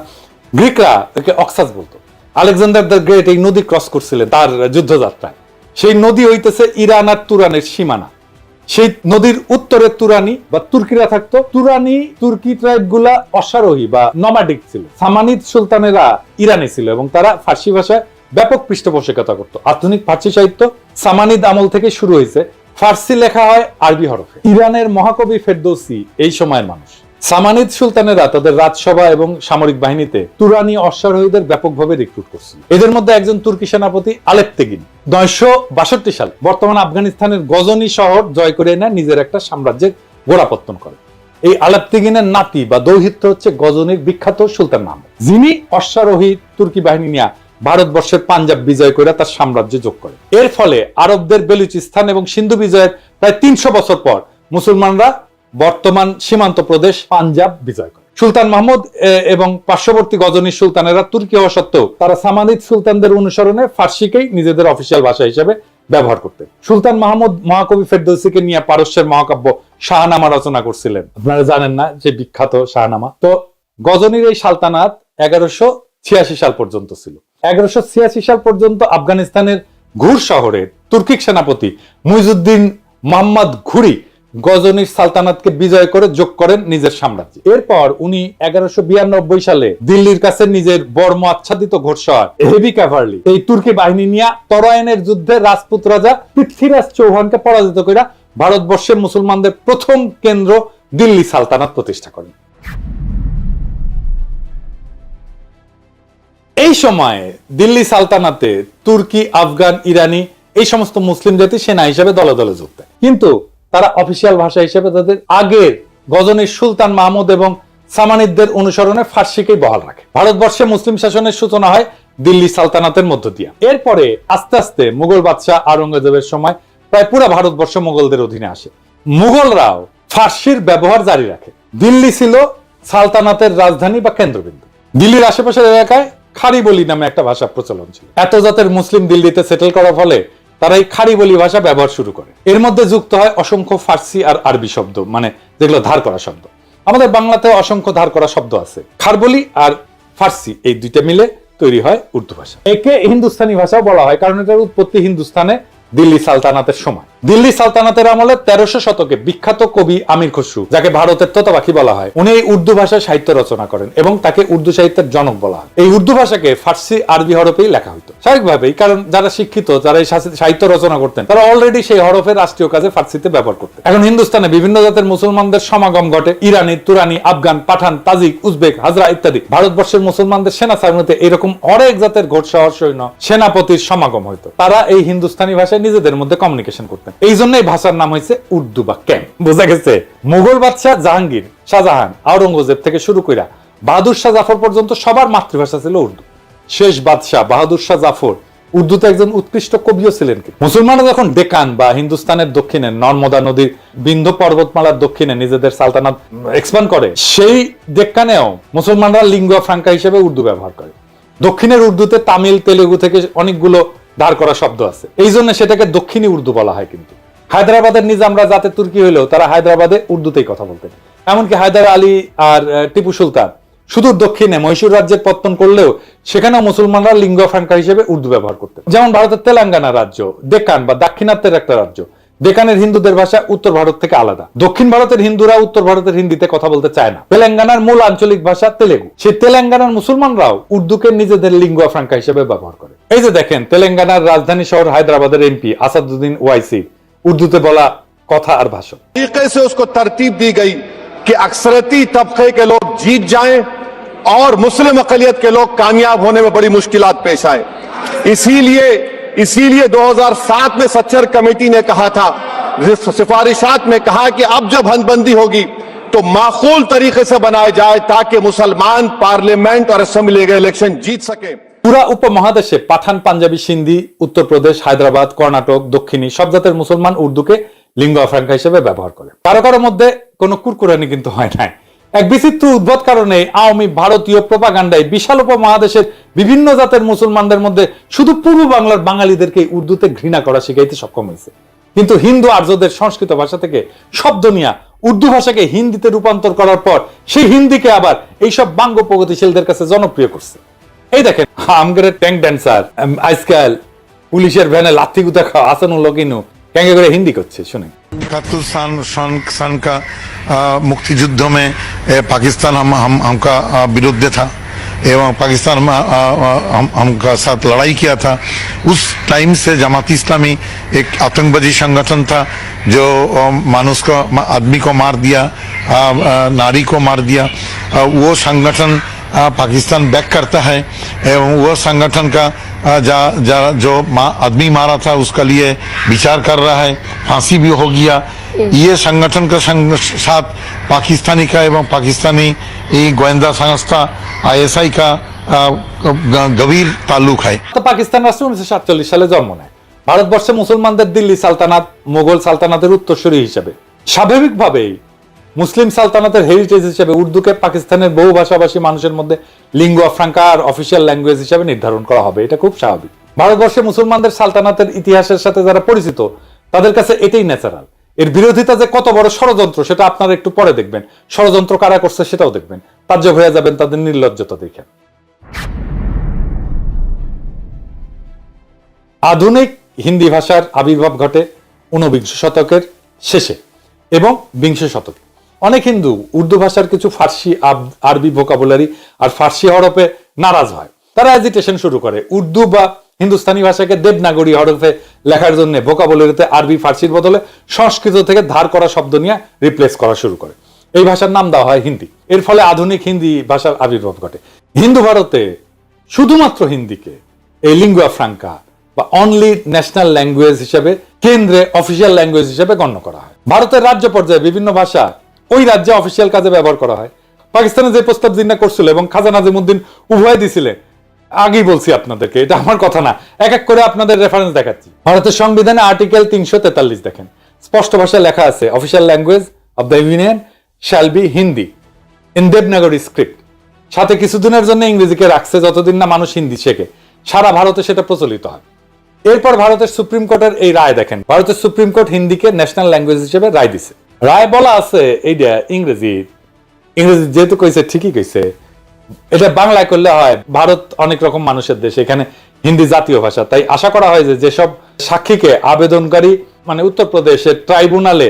গ্রিকরা একে অক্সাস বলতো। আলেকজান্ডার দ্য গ্রেট এই নদী ক্রস করছিলেন তার যুদ্ধযাত্রায়। সেই নদী হইতেছে ইরান আর তুরানের সীমানা। সেই নদীর উত্তরে তুরানি বা তুর্কিরা থাকতো। তুরানি তুর্কি ট্রাইব গুলা অশ্বারোহী বা নমাডিক ছিল। সামানিদ সুলতানেরা ইরানি ছিল এবং তারা ফার্সি ভাষায় ব্যাপক পৃষ্ঠপোষকতা করত। আধুনিক ফার্সি সাহিত্য সামানিদ আমল থেকে শুরু হয়েছে। ফার্সি লেখা হয় আরবি হরফে। ইরানের মহাকবি ফেরদৌসি এই সময়ের মানুষ। সামানিদ সুলতানেরা তাদের রাজসভা এবং সামরিক বাহিনীতে তুরানি অশ্বারোহীদের ব্যাপকভাবে রিক্রুট করছিল। এদের মধ্যে একজন তুর্কি সেনাপতি আলেপ্তেগিন 962 সাল বর্তমান আফগানিস্তানের গজনি শহর জয় করে এনে নিজের একটা সাম্রাজ্যের গোড়াপত্তন করে। এই আলেপ্তেগিনের নাতি বা দৌহিত্র হচ্ছে গজনির বিখ্যাত সুলতান মাহমুদ, যিনি অশ্বারোহী তুর্কি বাহিনী নিয়ে ভারতবর্ষের পাঞ্জাব বিজয় করে তার সাম্রাজ্য যোগ করে। এর ফলে আরবদের বেলুচিস্তান এবং সিন্ধু বিজয়ের প্রায় 300 বছর পর মুসলমানরা বর্তমান সীমান্ত প্রদেশ পাঞ্জাব বিজয় করে। সুলতান মাহমুদ এবং পার্শ্ববর্তী গজনী সুলতানেরা তুর্কি হওয়া সত্ত্বেও তারা সামানিদ সুলতানদের অনুসরণে ফার্সিকেই নিজেদের অফিসিয়াল ভাষা হিসেবে ব্যবহার করতেন। সুলতান মাহমুদ মহাকবি ফেরদৌসিকে নিয়ে পারস্যের মহাকাব্য শাহনামা রচনা করছিলেন। আপনারা জানেন না যে বিখ্যাত শাহনামা? তো গজনীর এই সালতানাত 1186 সাল পর্যন্ত ছিল। 1186 সাল পর্যন্ত আফগানিস্তানের ঘুর শহরে তুর্কিক সেনাপতি মুইজুদ্দিন মোহাম্মদ ঘুরি গজনির সালতানাতকে বিজয় করে যোগ করেন নিজের সাম্রাজ্যে। এরপর উনি 1192 সালে দিল্লির কাছে নিজের বর্ম আচ্ছাদিত ঘোড়সওয়ার হেভি ক্যাভারলি এই তুর্কি বাহিনী নিয়ে তরাইনের যুদ্ধে রাজপুত রাজা পৃথ্বীরাজ চৌহানকে পরাজিত করে ভারতবর্ষের মুসলমানদের প্রথম কেন্দ্র দিল্লি সালতানাত প্রতিষ্ঠা করেন। এই সময়ে দিল্লি সালতানাতে তুর্কি, আফগান, ইরানি এই সমস্ত মুসলিম জাতি সেনা হিসেবে দলে দলে যোগ দেয়, কিন্তু তারা অফিসিয়াল ভাষা হিসেবে তাদের আগের গজনীর সুলতান মাহমুদ এবং সামানিদদের অনুসরণে ফার্সিকেই বহাল রাখে। ভারতবর্ষে মুসলিম শাসনের সূচনা হয় দিল্লি সালতানাতের মধ্য দিয়ে। এরপরে আস্তে আস্তে মুঘল বাদশাহ আওরঙ্গজেবের সময় প্রায় পুরো ভারতবর্ষ মুঘলদের অধীনে আসে। মুঘলরাও ফার্সির ব্যবহার জারি রাখে। দিল্লি ছিল সালতানাতের রাজধানী বা কেন্দ্রবিন্দু। দিল্লির আশেপাশের এলাকায় খারি বলি নামে একটা ভাষা প্রচলন ছিল। এত জাতের মুসলিম দিল্লিতে সেটেল করার ফলে তারা এই খারি বলি ভাষা ব্যবহার শুরু করে। এর মধ্যে যুক্ত হয় অসংখ্য ফার্সি আর আরবি শব্দ, মানে যেগুলো ধার করা শব্দ। আমাদের বাংলাতে অসংখ্য ধার করা শব্দ আছে। খারবলি আর ফার্সি এই দুইটা মিলে তৈরি হয় উর্দু ভাষা। একে হিন্দুস্তানি ভাষাও বলা হয়, কারণ এটার উৎপত্তি হিন্দুস্তানে দিল্লি সালতানাতের সময়। দিল্লি সালতানাতের আমলে 1300 শতকে বিখ্যাত কবি আমির খসরু, যাকে ভারতের তোতাপাখি বলা হয়, উনি এই উর্দু ভাষায় সাহিত্য রচনা করেন এবং তাকে উর্দু সাহিত্যের জনক বলা হয়। এই উর্দু ভাষাকে ফার্সি আরবি হরফেই লেখা হতো স্বাভাবিকভাবেই, কারণ যারা শিক্ষিত, যারা এই সাহিত্য রচনা করতেন, তারা অলরেডি সেই হরফের রাষ্ট্রীয় কাজে ফার্সিতে ব্যবহার করতেন। এখন হিন্দুস্তানে বিভিন্ন জাতের মুসলমানদের সমাগম ঘটে। ইরানি, তুরানি, আফগান, পাঠান, তাজিক, উজবেক, হাজরা ইত্যাদি। ভারতবর্ষের মুসলমানদের সেনা সামরিতে এরকম অনেক জাতের ঘোড়সওয়ার সৈন্য সেনাপতির সমাগম হইতো। তারা এই হিন্দুস্তানি ভাষায় নিজেদের মধ্যে কমিউনিকেশন করতেন। এই জন্য এই ভাষার নাম হয়েছে উর্দু বা ক্যাম। বোঝা গেছে? মুঘল বাদশাহ জাহাঙ্গীর, শাহজাহান, আওরঙ্গজেব থেকে শুরু করে বাহাদুর শাহ জাফর পর্যন্ত সবার মাতৃভাষা ছিল উর্দু। শেষ বাদশাহ বাহাদুর শাহ জাফর উর্দুতে একজন উৎকৃষ্ট কবিও ছিলেন। মুসলমানরা যখন ডেকান বা হিন্দুস্তানের দক্ষিণে নর্মদা নদীর বিন্ধ্য পর্বতমালার দক্ষিণে নিজেদের সালতানাত এক্সপ্যান্ড করে, সেই ডেক্কানেও মুসলমানরা লিঙ্গুয়া ফ্রাঙ্কা হিসেবে উর্দু ব্যবহার করে। দক্ষিণের উর্দুতে তামিল, তেলেগু থেকে অনেকগুলো ধার করা শব্দ আছে, এই জন্য সেটাকে দক্ষিণী উর্দু বলা হয়। কিন্তু হায়দ্রাবাদের নিজামরা যাতে তুর্কি হইলেও তারা হায়দ্রাবাদে উর্দুতেই কথা বলতেন। এমনকি হায়দার আলী আর টিপু সুলতান সুদূর দক্ষিণে মহীশূর রাজ্যের পত্তন করলেও সেখানেও মুসলমানরা লিঙ্গুয়া ফ্রাঙ্কা হিসেবে উর্দু ব্যবহার করতেন। যেমন ভারতের তেলেঙ্গানা রাজ্য ডেকান বা দাক্ষিণাত্যের একটা রাজ্য। ডেকানের হিন্দুদের ভাষা উত্তর ভারত থেকে আলাদা। দক্ষিণ ভারতের হিন্দুরা উত্তর ভারতের হিন্দিতে কথা বলতে চায় না। তেলেঙ্গানার মূল আঞ্চলিক ভাষা তেলেগু। সেই তেলেঙ্গানার মুসলমানরাও উর্দুকে নিজেদের লিঙ্গুয়া ফ্রাঙ্কা হিসেবে ব্যবহার করে। এই যে দেখেন, তেলেঙ্গানার রাজধানী শহর হায়দ্রাবাদের এমপি আসাদুদ্দিন ওয়াইসি উর্দুতে বলা কথা আর ভাষণ। तरीके से उसको तरतीब दी गई कि अक्सरती तबके के लोग जीत जाएं और मुस्लिम अकलियत के लोग कामयाब होने में बड़ी मुश्किलात पेश आए। इसीलिए 2007 में सच्चर कमेटी ने कहा था, सिफारिशात में कहा कि अब जब हदबंदी होगी तो माकूल तरीके से बनाए जाए ताकि मुसलमान पार्लियामेंट और असेंबली के इलेक्शन जीत सके। পুরা উপমহাদেশে পাঠান, পাঞ্জাবি, সিন্ধি, উত্তরপ্রদেশ, হায়দ্রাবাদ, কর্ণাটক, দক্ষিণী সব জাতের মুসলমান উর্দুকে লিঙ্গুয়া ফ্রাঙ্কা হিসেবে ব্যবহার করে। কারো কারো মধ্যে কোনো কুরকুরানি কিন্তু হয় নাই। এক বিচিত্র উদ্ভট কারণে আওয়ামী ভারতীয় প্রোপাগান্ডায় বিশাল উপমহাদেশের বিভিন্ন জাতের মুসলমানদের মধ্যে শুধু পূর্ব বাংলার বাঙালিদেরকে উর্দুতে ঘৃণা করা শিখাইতে সক্ষম হয়েছে। কিন্তু হিন্দু আর্যদের সংস্কৃত ভাষা থেকে শব্দ নিয়ে উর্দু ভাষাকে হিন্দিতে রূপান্তর করার পর সেই হিন্দিকে আবার এইসব বাঙ্গ প্রগতিশীলদের কাছে জনপ্রিয় করছে। এই দেখেন আমগের ট্যাঙ্ক ড্যান্সার আজকাল পুলিশের ভ্যানে লাথি গুতা খাওয়া আসানুল লকিনু ক্যাঙ্গে করে হিন্দি করছে, শুনে। 71 सन का मुक्तियुद्ध में पाकिस्तान हमका विरुद्ध था एवं पाकिस्तान हमका साथ लड़ाई किया था। उस टाइम से जमात इस्लामी एक आतंकवादी संगठन था जो मानुष को, आदमी को मार दिया, नारी को मार दिया। वो संगठन पाकिस्तान बैक करता है एवं वो संगठन का जो आदमी मारा था उसका लिए विचार कर रहा है, फांसी भी हो गया। ये संगठन का साथ पाकिस्तानी का एवं पाकिस्तानी गोয়েন্দা संस्था ISI का गভীর ताल्लुक है। তো পাকিস্তান রাষ্ট্র 1947 সালে জন্ম নেয়। ভারতবর্ষে মুসলমানদের দিল্লি সালতানাত মোগল সালতানাতের উত্তরসূরি হিসেবে। স্বাভাবিকভাবেই মুসলিম সালতানাতের হেরিটেজ হিসেবে উর্দুকে পাকিস্তানের বহু ভাষাভাষী মানুষের মধ্যে লিঙ্গুয়া ফ্রাঙ্কা আর অফিসিয়াল ল্যাঙ্গুয়েজ হিসেবে নির্ধারণ করা হবে, এটা খুব স্বাভাবিক। ভারতবর্ষে মুসলমানদের সালতানাতের ইতিহাসের সাথে যারা পরিচিত তাদের কাছে এটাই ন্যাচারাল। এর বিরোধিতা যে কত বড় ষড়যন্ত্র সেটা আপনারা একটু পরে দেখবেন, ষড়যন্ত্র কারা করছে সেটাও দেখবেন, তাজ্জব হয়ে যাবেন তাদের নির্লজ্জতা দেখে। আধুনিক হিন্দি ভাষার আবির্ভাব ঘটে 19 শতকের শেষে এবং 20 শতকে। অনেক হিন্দু উর্দু ভাষার কিছু ফার্সি আরবি ভোকাবুলারি আর ফার্সি হরফে নারাজ হয়। তারা এজিটেশন শুরু করে, উর্দু বা হিন্দুস্তানি ভাষাকে দেবনাগরী হরফে লেখার জন্য ভোকাবুলারিতে আরবি ফার্সির বদলে সংস্কৃত থেকে ধার করা শব্দ নিয়ে রিপ্লেস করা শুরু করে। এই ভাষার নাম দেওয়া হয় হিন্দি। এর ফলে আধুনিক হিন্দি ভাষার আবির্ভাব ঘটে। হিন্দু ভারতে শুধুমাত্র হিন্দিকে এই লিঙ্গুয়া ফ্রাঙ্কা বা অনলি ন্যাশনাল ল্যাঙ্গুয়েজ হিসেবে, কেন্দ্রে অফিসিয়াল ল্যাঙ্গুয়েজ হিসেবে গণ্য করা হয়। ভারতের রাজ্য পর্যায়ে বিভিন্ন ভাষা ওই রাজ্যে অফিসিয়াল কাজে ব্যবহার করা হয়। পাকিস্তানে যে প্রস্তাব জিন্না করছিল এবং খাজা নাজিমুদ্দিন উভয় দিছিলেন, আগেই বলছি আপনাদেরকে, এটা আমার কথা না, এক এক করে আপনাদের রেফারেন্স দেখাচ্ছি। ভারতের সংবিধানে আর্টিকেল 343 দেখেন, স্পষ্ট ভাষায় লেখা আছে, official language of the union shall be Hindi in Devanagari script. সাথে কিছুদিনের জন্য ইংরেজিকে রাখছে, যতদিন না মানুষ হিন্দি শেখে। সারা ভারতে সেটা প্রচলিত হয়। এরপর ভারতের সুপ্রিম কোর্টের এই রায় দেখেন, ভারতের সুপ্রিম কোর্ট হিন্দিকে ন্যাশনাল ল্যাঙ্গুয়েজ হিসেবে রায় দিছে। রায় বলা আছে এইটা ইংরেজি যেহেতু কইছে ঠিকই কইছে, এটা বাংলায় করলে হয়। ভারত অনেক রকম মানুষের দেশ, এখানে হিন্দি জাতীয় ভাষা। তাই আশা করা হয় যে যেসব সাক্ষীকে আবেদনকারী মানে উত্তরপ্রদেশের ট্রাইব্যুনালে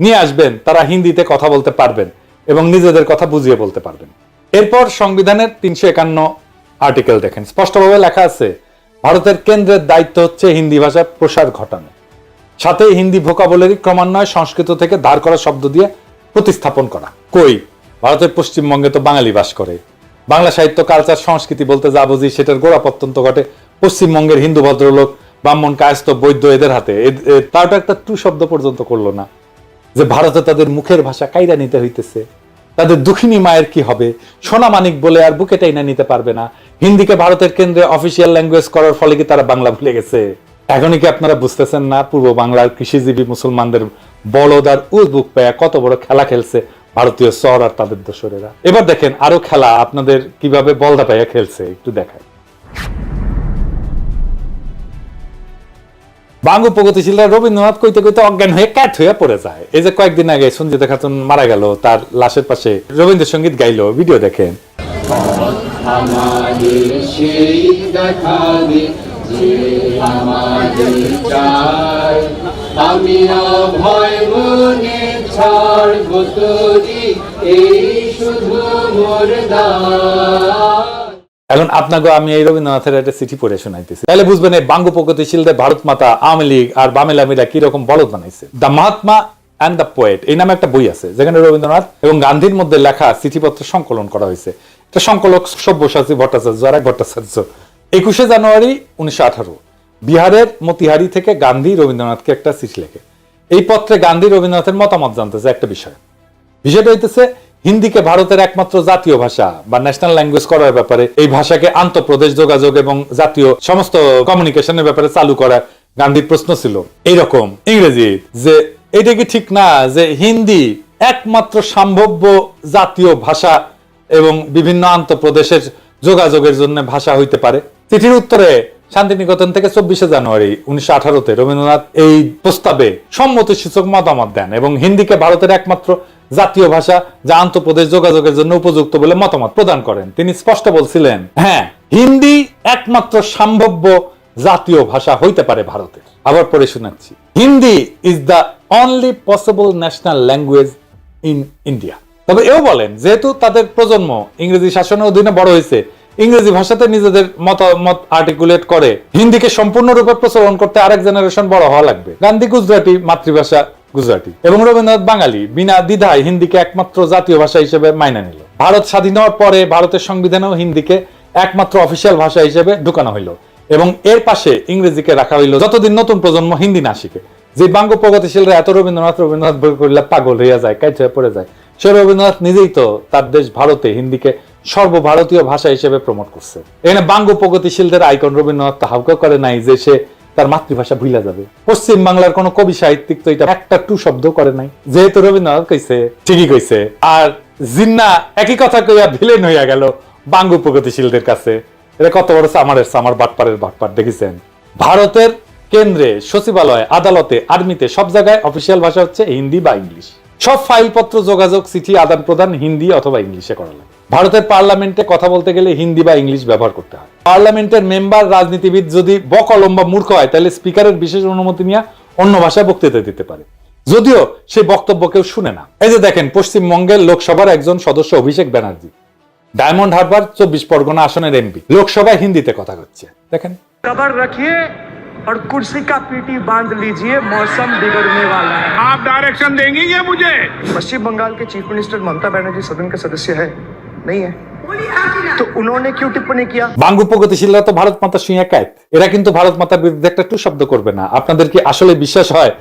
নিয়ে আসবেন তারা হিন্দিতে কথা বলতে পারবেন এবং নিজেদের কথা বুঝিয়ে বলতে পারবেন। এরপর সংবিধানের 351 আর্টিকেল দেখেন, স্পষ্টভাবে লেখা আছে, ভারতের কেন্দ্রের দায়িত্ব হচ্ছে হিন্দি ভাষার প্রসার ঘটানো, সাথে হিন্দি ভোকাবুলারি ক্রমান্বয়ে সংস্কৃত থেকে ধার করা শব্দ দিয়ে প্রতিস্থাপন করা। কই, ভারতের পশ্চিমবঙ্গে তো বাঙালি বাস করে। বাংলা সাহিত্য, কালচার, সংস্কৃতি বলতে যা বুঝি সেটার গোড়াপত্যন্ত ঘটে পশ্চিমবঙ্গের হিন্দু ভদ্রলোক, ব্রাহ্মণ, কায়স্থ, বৈদ্য এদের হাতে। তারটা একটা টু শব্দ পর্যন্ত করলো না যে ভারতে তাদের মুখের ভাষা কাইরা নিতে হইতেছে, তাদের দুঃখিনী মায়ের কি হবে, সোনা মানিক বলে আর বুকে টাইনা নিতে পারবে না। হিন্দিকে ভারতের কেন্দ্রে অফিসিয়াল ল্যাঙ্গুয়েজ করার ফলে কি তারা বাংলা ভুলে গেছে? এখনই কি আপনারা বুঝতেছেন না পূর্ব বাংলার কৃষিজীবী মুসলমানদের বলদ আর উজবুক পায়া কত বড় খেলা খেলছে ভারতীয় শহর আর তাদের দোসরেরা? এবার দেখেন আরো খেলা আপনাদের কিভাবে বলদা পাইয়া খেলছে, একটু দেখায়। বাঙ্গু প্রগতিশীলরা রবীন্দ্রনাথ কইতে কইতে অজ্ঞান হয়ে ক্যাট হয়ে পড়ে যায়। এই যে কয়েকদিন আগে সঞ্জিতা খাতুন মারা গেল, তার লাশের পাশে রবীন্দ্রসঙ্গীত গাইলো, ভিডিও দেখেন। আমি অভয় মনে ছাড়ব তোরি, এই শুধু মোর দান। এখন আপনাকে আমি এই রবীন্দ্রনাথের একটা চিঠি পড়ে শোনাইতেছি, তাহলে বুঝবেন এই বাঙ্গু প্রগতিশীলদের ভারত মাতা, আওয়ামী লীগ আর বামেলামিরা কিরকম বলদ বানাইছে। The Mahatma and the poet এই নামে একটা বই আছে, যেখানে রবীন্দ্রনাথ এবং গান্ধীর মধ্যে লেখা চিঠিপত্র সংকলন করা হয়েছে। এটা সংকলক সব্যসাচী ভট্টাচার্য আর এক ভট্টাচার্য। 21 জানুয়ারি 1918 বিহারের মতিহারি থেকে গান্ধী রবীন্দ্রনাথকে একটা চিঠি লেখে। এই পত্রে গান্ধী রবীন্দ্রনাথের মতামত জানতেছে একটা বিষয়টা হইতেছে হিন্দিকে ভারতের একমাত্র জাতীয় ভাষা বা ন্যাশনাল ল্যাঙ্গুয়েজ করার ব্যাপারে, এই ভাষাকে আন্তঃপ্রদেশ যোগাযোগ এবং জাতীয় সমস্ত কমিউনিকেশনের ব্যাপারে চালু করা গান্ধীর প্রশ্ন ছিল এইরকম ইংরেজি, যে এটা কি ঠিক না যে হিন্দি একমাত্র সম্ভাব্য জাতীয় ভাষা এবং বিভিন্ন আন্তঃপ্রদেশের যোগাযোগের জন্য ভাষা হইতে পারে? চিঠির উত্তরে শান্তিনিকেতন থেকে 24শে জানুয়ারি 1918-তে রবীন্দ্রনাথ এই প্রস্তাবে সম্মতিসূচক মতামত দেন এবং হিন্দিকে ভারতের একমাত্র জাতীয় ভাষা যা আন্তঃপ্রদেশ যোগাযোগের জন্য উপযুক্ত বলে মতামত প্রদান করেন। তিনি স্পষ্ট বলছিলেন, হ্যাঁ, হিন্দি একমাত্র সম্ভাব্য জাতীয় ভাষা হইতে পারে ভারতের। আবার পড়ে শোনাচ্ছি, Hindi is the only possible national language in India. তবে এও বলেন, যেহেতু তাদের প্রজন্ম ইংরেজি শাসনের অধীনে বড় হয়েছে, ইংরেজি ভাষাতে নিজেদের মতামত আর্টিকুলেট করে হিন্দিকে সম্পূর্ণরূপে প্রচলন করতে আরেক জেনারেশন বড় হওয়া লাগবে। গান্ধী গুজরাটি, মাতৃভাষা গুজরাটি, এবং রবীন্দ্রনাথ বাঙালি, বিনা দ্বিধায় হিন্দিকে একমাত্র জাতীয় ভাষা হিসেবে মাইনে নিল। ভারত স্বাধীন হওয়ার পরে ভারতের সংবিধানেও হিন্দিকে একমাত্র অফিসিয়াল ভাষা হিসেবে ঢুকানো হইল এবং এর পাশে ইংরেজিকে রাখা হইল যতদিন নতুন প্রজন্ম হিন্দি না শিখে। যে বাঙ্গ প্রগতিশীলরা এত রবীন্দ্রনাথ বই করলে পাগল হইয়া যায়, কাইট হয়ে পড়ে যায়, সে রবীন্দ্রনাথ নিজেই তো তার দেশ ভারতে হিন্দিকে সর্বভারতীয় ভাষা হিসেবে প্রমোট করছে। এখানে বাঙ্গ প্রগতিশীলদের আইকন রবীন্দ্রনাথ তাহাও করে নাই যে সে তার মাতৃভাষা ভুলা যাবে। পশ্চিম বাংলার কোন কবি সাহিত্যিক তো এটা একটা টু শব্দ করে নাই, যেহেতু রবীন্দ্রনাথ কইছে, ঠিকই কইছে। আর জিন্না একই কথা কইয়া ভিলেন হইয়া গেল বাঙ্গ প্রগতিশীলদের কাছে। এটা কত বড় সামার বাটপারের বাটপার দেখেছেন। ভারতের কেন্দ্রে, সচিবালয়, আদালতে, আর্মিতে সব জায়গায় অফিসিয়াল ভাষা হচ্ছে হিন্দি বা ইংলিশ। সব ফাইলপত্র, যোগাযোগ, চিঠি আদান প্রদান হিন্দি অথবা ইংলিশে করা লাগে। ভারতের পার্লামেন্টে কথা বলতে গেলে হিন্দি বা ইংলিশ ব্যবহার করতে হয়। পার্লামেন্টের মেম্বার, রাজনীতিবিদ যদি বকলম বা মূর্খ হয় তাহলে স্পিকারের বিশেষ অনুমতি নিয়ে অন্য ভাষায় বক্তৃতা দিতে পারে, যদিও সেই বক্তব্য কেউ শুনে না। এই যে দেখেন, পশ্চিমবঙ্গের লোকসভার একজন সদস্য অভিষেক ব্যানার্জি ডায়মন্ড হারবার 24 পরগনা আসনের এমপি, লোকসভায় হিন্দিতে কথা হচ্ছে। দেখেন, खबर रखिए और कुर्सी का पीटी बांध लीजिए, मौसम बिगड़ने वाला है। आप डायरेक्शन देंगी ये मुझे? पश्चिम बंगाल के चीफ मिनिस्टर ममता बनर्जी सदन के सदस्य है, नहीं है? तो उन्होंने क्यों टिप्पणी किया? বাঙ্গু প্রগতিশীলরা তো ভারত মাতা শুইয়া কায়েত, এরা কিন্তু ভারত মাতার বিরুদ্ধে একটা টু শব্দ করবে না। আপনাদের কি আসলে বিশ্বাস হয়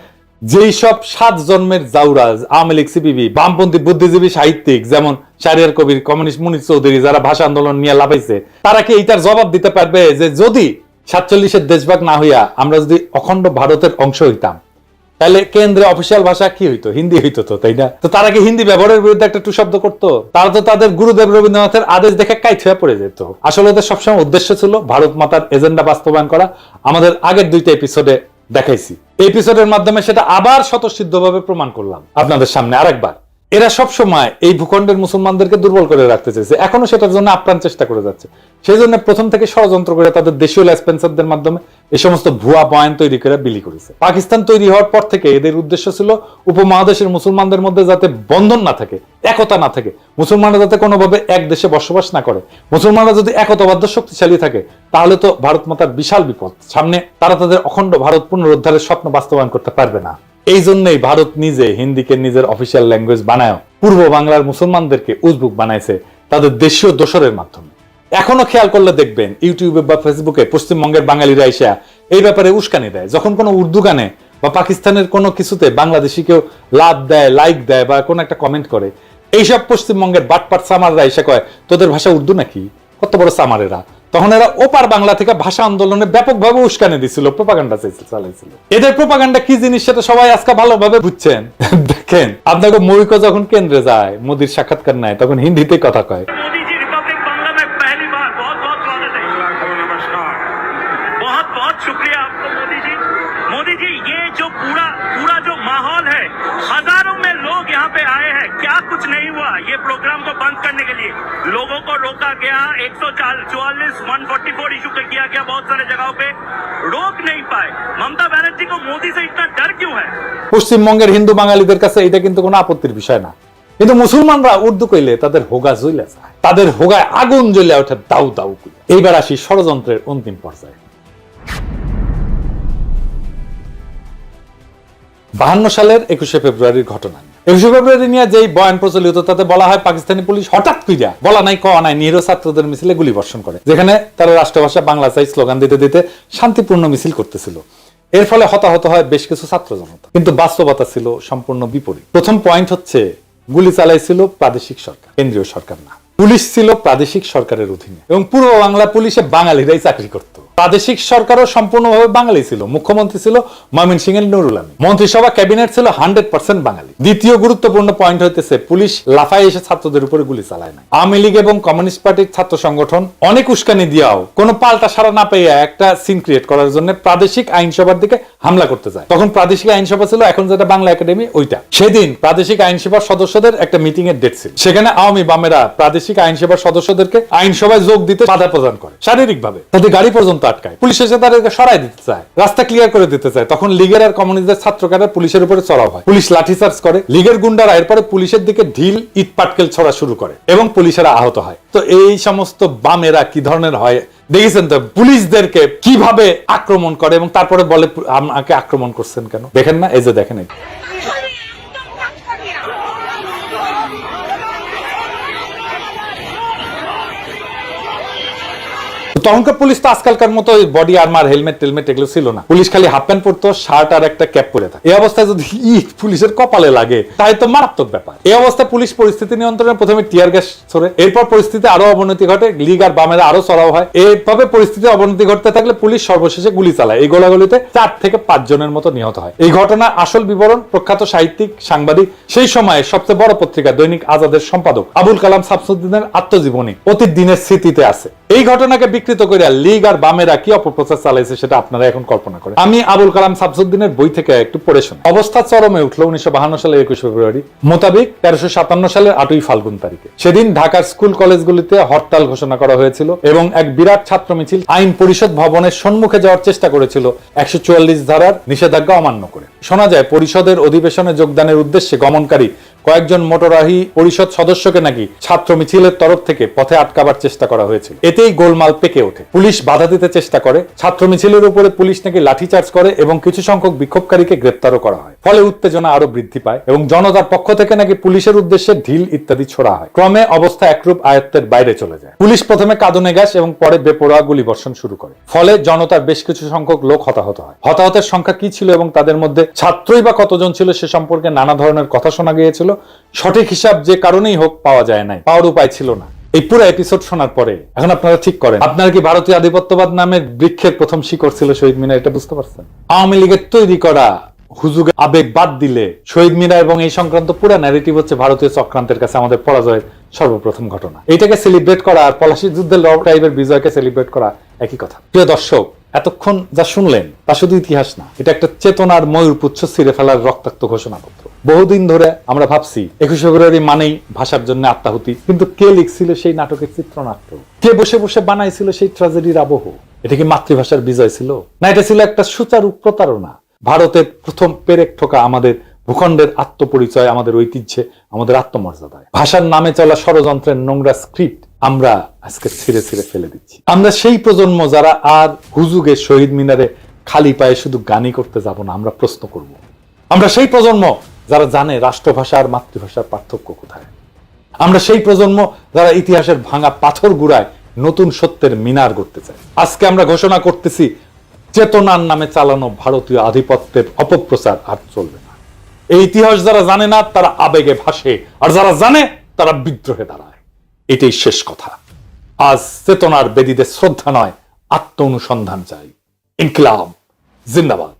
যেই সব 7 জন্মের জাউরাজ, আওয়ামী লীগ, সিপিবি, বামপন্থী বুদ্ধিজীবী সাহিত্যিক যেমন শাহরিয়ার কবির, কমিউনিস্ট মুনির চৌধুরী, যারা ভাষা আন্দোলন নিয়ে লাফাইছে, তারা কি এইটার জবাব দিতে পারবে যে যদি 47-এর দেশভাগ না হইয়া আমরা যদি অখণ্ড ভারতের অংশ হইতাম তাহলে কেন্দ্রে অফিসিয়াল ভাষা কি হইতো? হিন্দি হইতো তো, তাই না? তো তারা কি হিন্দি ব্যবহারের বিরুদ্ধে একটা টু শব্দ করতো? তারা তো তাদের গুরুদেব রবীন্দ্রনাথের আদেশ দেখে কাইট হয়ে পড়ে যেত। আসলে ওদের সবসময় উদ্দেশ্য ছিল ভারত মাতার এজেন্ডা বাস্তবায়ন করা। আমাদের আগের 2টা এপিসোডে দেখাইছি, এপিসোডের মাধ্যমে সেটা আবার স্বতঃসিদ্ধভাবে প্রমাণ করলাম আপনাদের সামনে আরেকবার। এরা সব সময় এই ভূখণ্ডের মুসলমানদেরকে দুর্বল করে রাখতে চেয়েছে, এখনো সেটার জন্য আপ্রাণ চেষ্টা করে যাচ্ছে। সেই জন্য প্রথম থেকে ষড়যন্ত্র করে তাদের দেশীয় লেসপেন্সারদের মাধ্যমে এই সমস্ত ভুয়া বয়ান তৈরি করে বিলি করেছে। পাকিস্তান তৈরি হওয়ার পর থেকে এদের উদ্দেশ্য ছিল উপমহাদেশের মুসলমানদের মধ্যে যাতে বন্ধন না থাকে, একতা না থাকে, মুসলমানরা যাতে কোনোভাবে এক দেশে বসবাস না করে। মুসলমানরা যদি একতাবদ্ধ শক্তিশালী থাকে তাহলে তো ভারত মাতার বিশাল বিপদ সামনে, তারা তাদের অখণ্ড ভারত পুনরুদ্ধারের স্বপ্ন বাস্তবায়ন করতে পারবে না। এই জন্যই ভারত নিজে হিন্দিকে নিজের অফিসিয়াল ল্যাঙ্গুয়েজ বানায় পূর্ব বাংলার মুসলমানদেরকে উজবুক বানাইছে তাদের দেশীয় দোসরের মাধ্যমে। এখনো খেয়াল করলে দেখবেন ইউটিউবে বা ফেসবুকে পশ্চিমবঙ্গের বাঙালিরা এসে এই ব্যাপারে উস্কানি দেয়। যখন কোনো উর্দু গানে বা পাকিস্তানের কোনো কিছুতে বাংলাদেশি কেউ লাভ দেয়, লাইক দেয় বা কোনো একটা কমেন্ট করে, এইসব পশ্চিমবঙ্গের বাটপাট সামাররা এসে কয় তোদের ভাষা উর্দু নাকি? কত বড় সামারেরা! তখন এরা ওপার বাংলা থেকে ভাষা আন্দোলনে ব্যাপকভাবে উস্কানি দিছিল, প্রোপাগান্ডা চালাইছিল। এদের প্রোপাগান্ডা কি জিনিস সেটা সবাই আজকে ভালোভাবে বুঝছেন। দেখেন, আপনাকে মৌলিক যখন কেন্দ্রে যায়, মোদির সাক্ষাৎকার নেয়, তখন হিন্দিতে কথা কয়। मोदी जी रिपब्लिक बांग्ला में पहली बार बहुत बहुत स्वागत है। नमस्कार, बहुत बहुत शुक्रिया आपको मोदी जी। मोदी जी, ये जो पूरा जो माहौल है, हजारों में लोग यहाँ पे आए हैं, क्या कुछ नहीं हुआ? ये प्रोग्राम को बंद करने के लिए लोगों को रोका गया, 144, 144 इशू किया गया, बहुत सारे जगहों पे रोक नहीं पाए। ममता बनर्जी को मोदी से इतना डर क्यों है? পশ্চিমবঙ্গের হিন্দু বাঙালিদের কাছে এটা কিন্তু কোনো আপত্তির বিষয় না, কিন্তু মুসলমানরা উর্দু কইলে তাদের হোগা জ্বলে যায়, তাদের হোগায় আগুন জ্বলে ওঠে দাউ দাউ করে। এইবার আসি ষড়যন্ত্রের অন্তিম পর্যায়ে। 52 সালের 21শে ফেব্রুয়ারির ঘটনা। 21শে ফেব্রুয়ারি নিয়ে যেই বয়ান প্রচলিত তাতে বলা হয় পাকিস্তানি পুলিশ হঠাৎ কইরা বলা নাই কওয়া নাই নিরীহ ছাত্রদের মিছিলে গুলি বর্ষণ করে, যেখানে তারা রাষ্ট্রভাষা বাংলা চাই স্লোগান দিতে দিতে শান্তিপূর্ণ মিছিল করতেছিল। এর ফলে হতাহত হয় বেশ কিছু ছাত্র জনতা, কিন্তু বাস্তবতা ছিল সম্পূর্ণ বিপরীত। প্রথম পয়েন্ট হচ্ছে গুলি চালাইছিল প্রাদেশিক সরকার, কেন্দ্রীয় সরকার না। পুলিশ ছিল প্রাদেশিক সরকারের অধীনে এবং পূর্ব বাংলা পুলিশে বাঙালিরাই চাকরি করত। প্রাদেশিক সরকারও সম্পূর্ণভাবে বাঙালি ছিল। মুখ্যমন্ত্রী ছিল ময়মনসিংহের নুরুল আমিন, মন্ত্রিসভা ক্যাবিনেট ছিল 100% বাঙালি। দ্বিতীয় গুরুত্বপূর্ণ পয়েন্ট হইতেছে পুলিশ লাফায় এসে ছাত্রদের উপরে গুলি চালায় না। আওয়ামী লীগ এবং কমিউনিস্ট পার্টির ছাত্র সংগঠন অনেক উস্কানি দিয়াও কোনো পাল্টা সাড়া না পেয়ে একটা সিন ক্রিয়েট করার জন্য প্রাদেশিক আইনসভার দিকে হামলা করতে যায়। তখন প্রাদেশিক আইনসভা ছিল এখন যেটা বাংলা একাডেমি, ওইটা। সেদিন প্রাদেশিক আইনসভার সদস্যদের একটা মিটিং এর ডেট ছিল। সেখানে আওয়ামী বামেরা প্রাদেশিক আইনসভার সদস্যদেরকে আইনসভায় যোগ দিতে বাধা প্রদান করে শারীরিকভাবে, তাদের গাড়ি পর্যন্ত আটকায়। পুলিশ এসে তাদেরকে সরাই দিতে চায়, রাস্তা ক্লিয়ার করে দিতে চায়। তখন লীগের আর কমিউনিস্টদের ছাত্রকারা পুলিশের উপরে চড়াও হয়, পুলিশ লাঠিচার্জ করে। লীগের গুন্ডারা এরপরে পুলিশের দিকে ঢিল ইট পাটকেল ছড়া শুরু করে এবং পুলিশেরা আহত হয়। তো এই সমস্ত বামেরা কি ধরনের হয় দেখেছেন তো, পুলিশদেরকে কিভাবে আক্রমণ করে এবং তারপরে বলে আমাকে আক্রমণ করছেন কেন, দেখেন না? এই যে দেখেন, তখনকার পুলিশ তো আজকালকার মতো বডি আর্মার হেলমেট টেলমেট এগুলো ছিল না। পুলিশ খালি হাফ প্যান্ট পরতো, শার্ট আর একটা ক্যাপ পরে থাকে। এই অবস্থায় যদি ইট পুলিশের কপালে লাগে তাই তো মারাত্মক ব্যাপার। এই অবস্থায় পুলিশ পরিস্থিতি নিয়ন্ত্রণে প্রথমে টিয়ার গ্যাস ছড়ে, এরপর পরিস্থিতি আরো অবনতি ঘটে, লীগ আর বামেরা আরো চড়াও হয়। এইভাবে পরিস্থিতি অবনতি ঘটতে থাকলে পুলিশ সর্বশেষে গুলি চালায়। এই গোলাগুলিতে 4 থেকে 5 জনের মতো নিহত হয়। এই ঘটনা আসল বিবরণ প্রখ্যাত সাহিত্যিক সাংবাদিক, সেই সময়ে সবচেয়ে বড় পত্রিকা দৈনিক আজাদের সম্পাদক আবুল কালাম শামসুদ্দিনের আত্মজীবনী অতীত দিনের স্মৃতিতে আছে। এই ঘটনাকে বিকৃত করে লীগ আর বামেরা কি অপপ্রচার চালাইছে সেটা আপনারা এখন কল্পনা করেন। আমি আবুল কালাম শামসুদ্দিনের বই থেকে একটু পড়ে শুনি। অবস্থা চরমে উঠল 1952 সালের 21 ফেব্রুয়ারি মোতাবেক 1357 সালের 8ই ফাল্গুন তারিখে। সেদিন ঢাকার স্কুল কলেজগুলিতে হরতাল ঘোষণা করা হয়েছিল এবং এক বিরাট ছাত্র মিছিল আইন পরিষদ ভবনের সম্মুখে যাওয়ার চেষ্টা করেছিল 144 ধারার নিষেধাজ্ঞা অমান্য করে। শোনা যায় পরিষদের অধিবেশনে যোগদানের উদ্দেশ্যে গমনকারী কয়েকজন মোটরাহি পরিষদ সদস্যকে নাকি ছাত্র মিছিলের তরফ থেকে পথে আটকাবার চেষ্টা করা হয়েছিল। এতেই গোলমাল পেকে ওঠে, পুলিশ বাধা দিতে চেষ্টা করে, ছাত্র মিছিলের উপরে পুলিশ নাকি লাঠিচার্জ করে এবং কিছু সংখ্যক বিক্ষোভকারীকে গ্রেপ্তারও করা হয়। ফলে উত্তেজনা আরো বৃদ্ধি পায় এবং জনতার পক্ষ থেকে নাকি পুলিশের উদ্দেশ্যে ঢিল ইত্যাদি ছোড়া হয়। ক্রমে অবস্থা একরূপ আয়ত্তের বাইরে চলে যায়। পুলিশ প্রথমে কাঁদনে গ্যাস এবং পরে বেপরোয়া গুলি বর্ষণ শুরু করে। ফলে জনতার বেশ কিছু সংখ্যক লোক হতাহত হয়। হতাহতের সংখ্যা কি ছিল এবং তাদের মধ্যে ছাত্রই বা কতজন ছিল সে সম্পর্কে নানা ধরনের কথা শোনা গিয়েছিল। সঠিক হিসাব যে কারণেই হোক পাওয়া যায় নাই, পাওয়ার উপায় ছিল না। এই পুরো এপিসোড শোনার পরে এখন আপনারা ঠিক করেন, আপনারা কি ভারতীয় আধিপত্যবাদ নামের বৃক্ষের প্রথম শিকড় ছিল শহীদ মিনার, এটা বুঝতে পারছেন? আওয়ামী লীগের তৈরি করা হুজুগে আবেগ বাদ দিলে শহীদ মিনার এবং এই সংক্রান্ত পুরো ন্যারেটিভ হচ্ছে ভারতীয় চক্রান্তের কাছে আমাদের পরাজয়ের সর্বপ্রথম ঘটনা। এটাকে সেলিব্রেট করা আর পলাশী যুদ্ধের লর্ড টাইপের বিজয়কে সেলিব্রেট করা একই কথা। প্রিয় দর্শক, এতক্ষণ যা শুনলেন তা শুধু ইতিহাস না, এটা একটা চেতনার ময়ূরপুচ্ছ ছিঁড়ে ফেলার রক্তাক্ত ঘোষণাপত্র। বহুদিন ধরে আমরা ভাবছি 21 ফেব্রুয়ারি মানেই ভাষার জন্য আত্মাহুতি, কিন্তু কে লিখছিল সেই নাটকের চিত্রনাট্য, কে বসে বসে বানাইছিল সেই ট্র্যাজেডির আবহ? এটা কি মাতৃভাষার বিজয় ছিল, না এটা ছিল একটা সুচারু প্রতারণা? ভারতের প্রথম পেরেক ঠোকা আমাদের ভূখণ্ডের আত্মপরিচয়, আমাদের ঐতিহ্যে, আমাদের আত্মমর্যাদায়। ভাষার নামে চলা ষড়যন্ত্রের নোংরা স্ক্রিপ্ট আমরা আজকে ছিঁড়ে ছিঁড়ে ফেলে দিচ্ছি। আমরা সেই প্রজন্ম যারা আর হুজুগে শহীদ মিনারে খালি পায়ে শুধু গানই করতে যাব না, আমরা প্রশ্ন করব। আমরা সেই প্রজন্ম যারা জানে রাষ্ট্রভাষা আর মাতৃভাষার পার্থক্য কোথায়। আমরা সেই প্রজন্ম যারা ইতিহাসের ভাঙা পাথর গুড়ায় নতুন সত্যের মিনার গড়তে চায়। আজকে আমরা ঘোষণা করতেছি, চেতনার নামে চালানো ভারতীয় আধিপত্যের অপপ্রচার আর চলবে না। এই ইতিহাস যারা জানে না তারা আবেগে ভাসে, আর যারা জানে তারা বিদ্রোহে দাঁড়ায়। এটাই শেষ কথা। আজ চেতনার বেদীতে শ্রদ্ধা নয়, আত্ম অনুসন্ধান চাই। ইনকিলাব জিন্দাবাদ।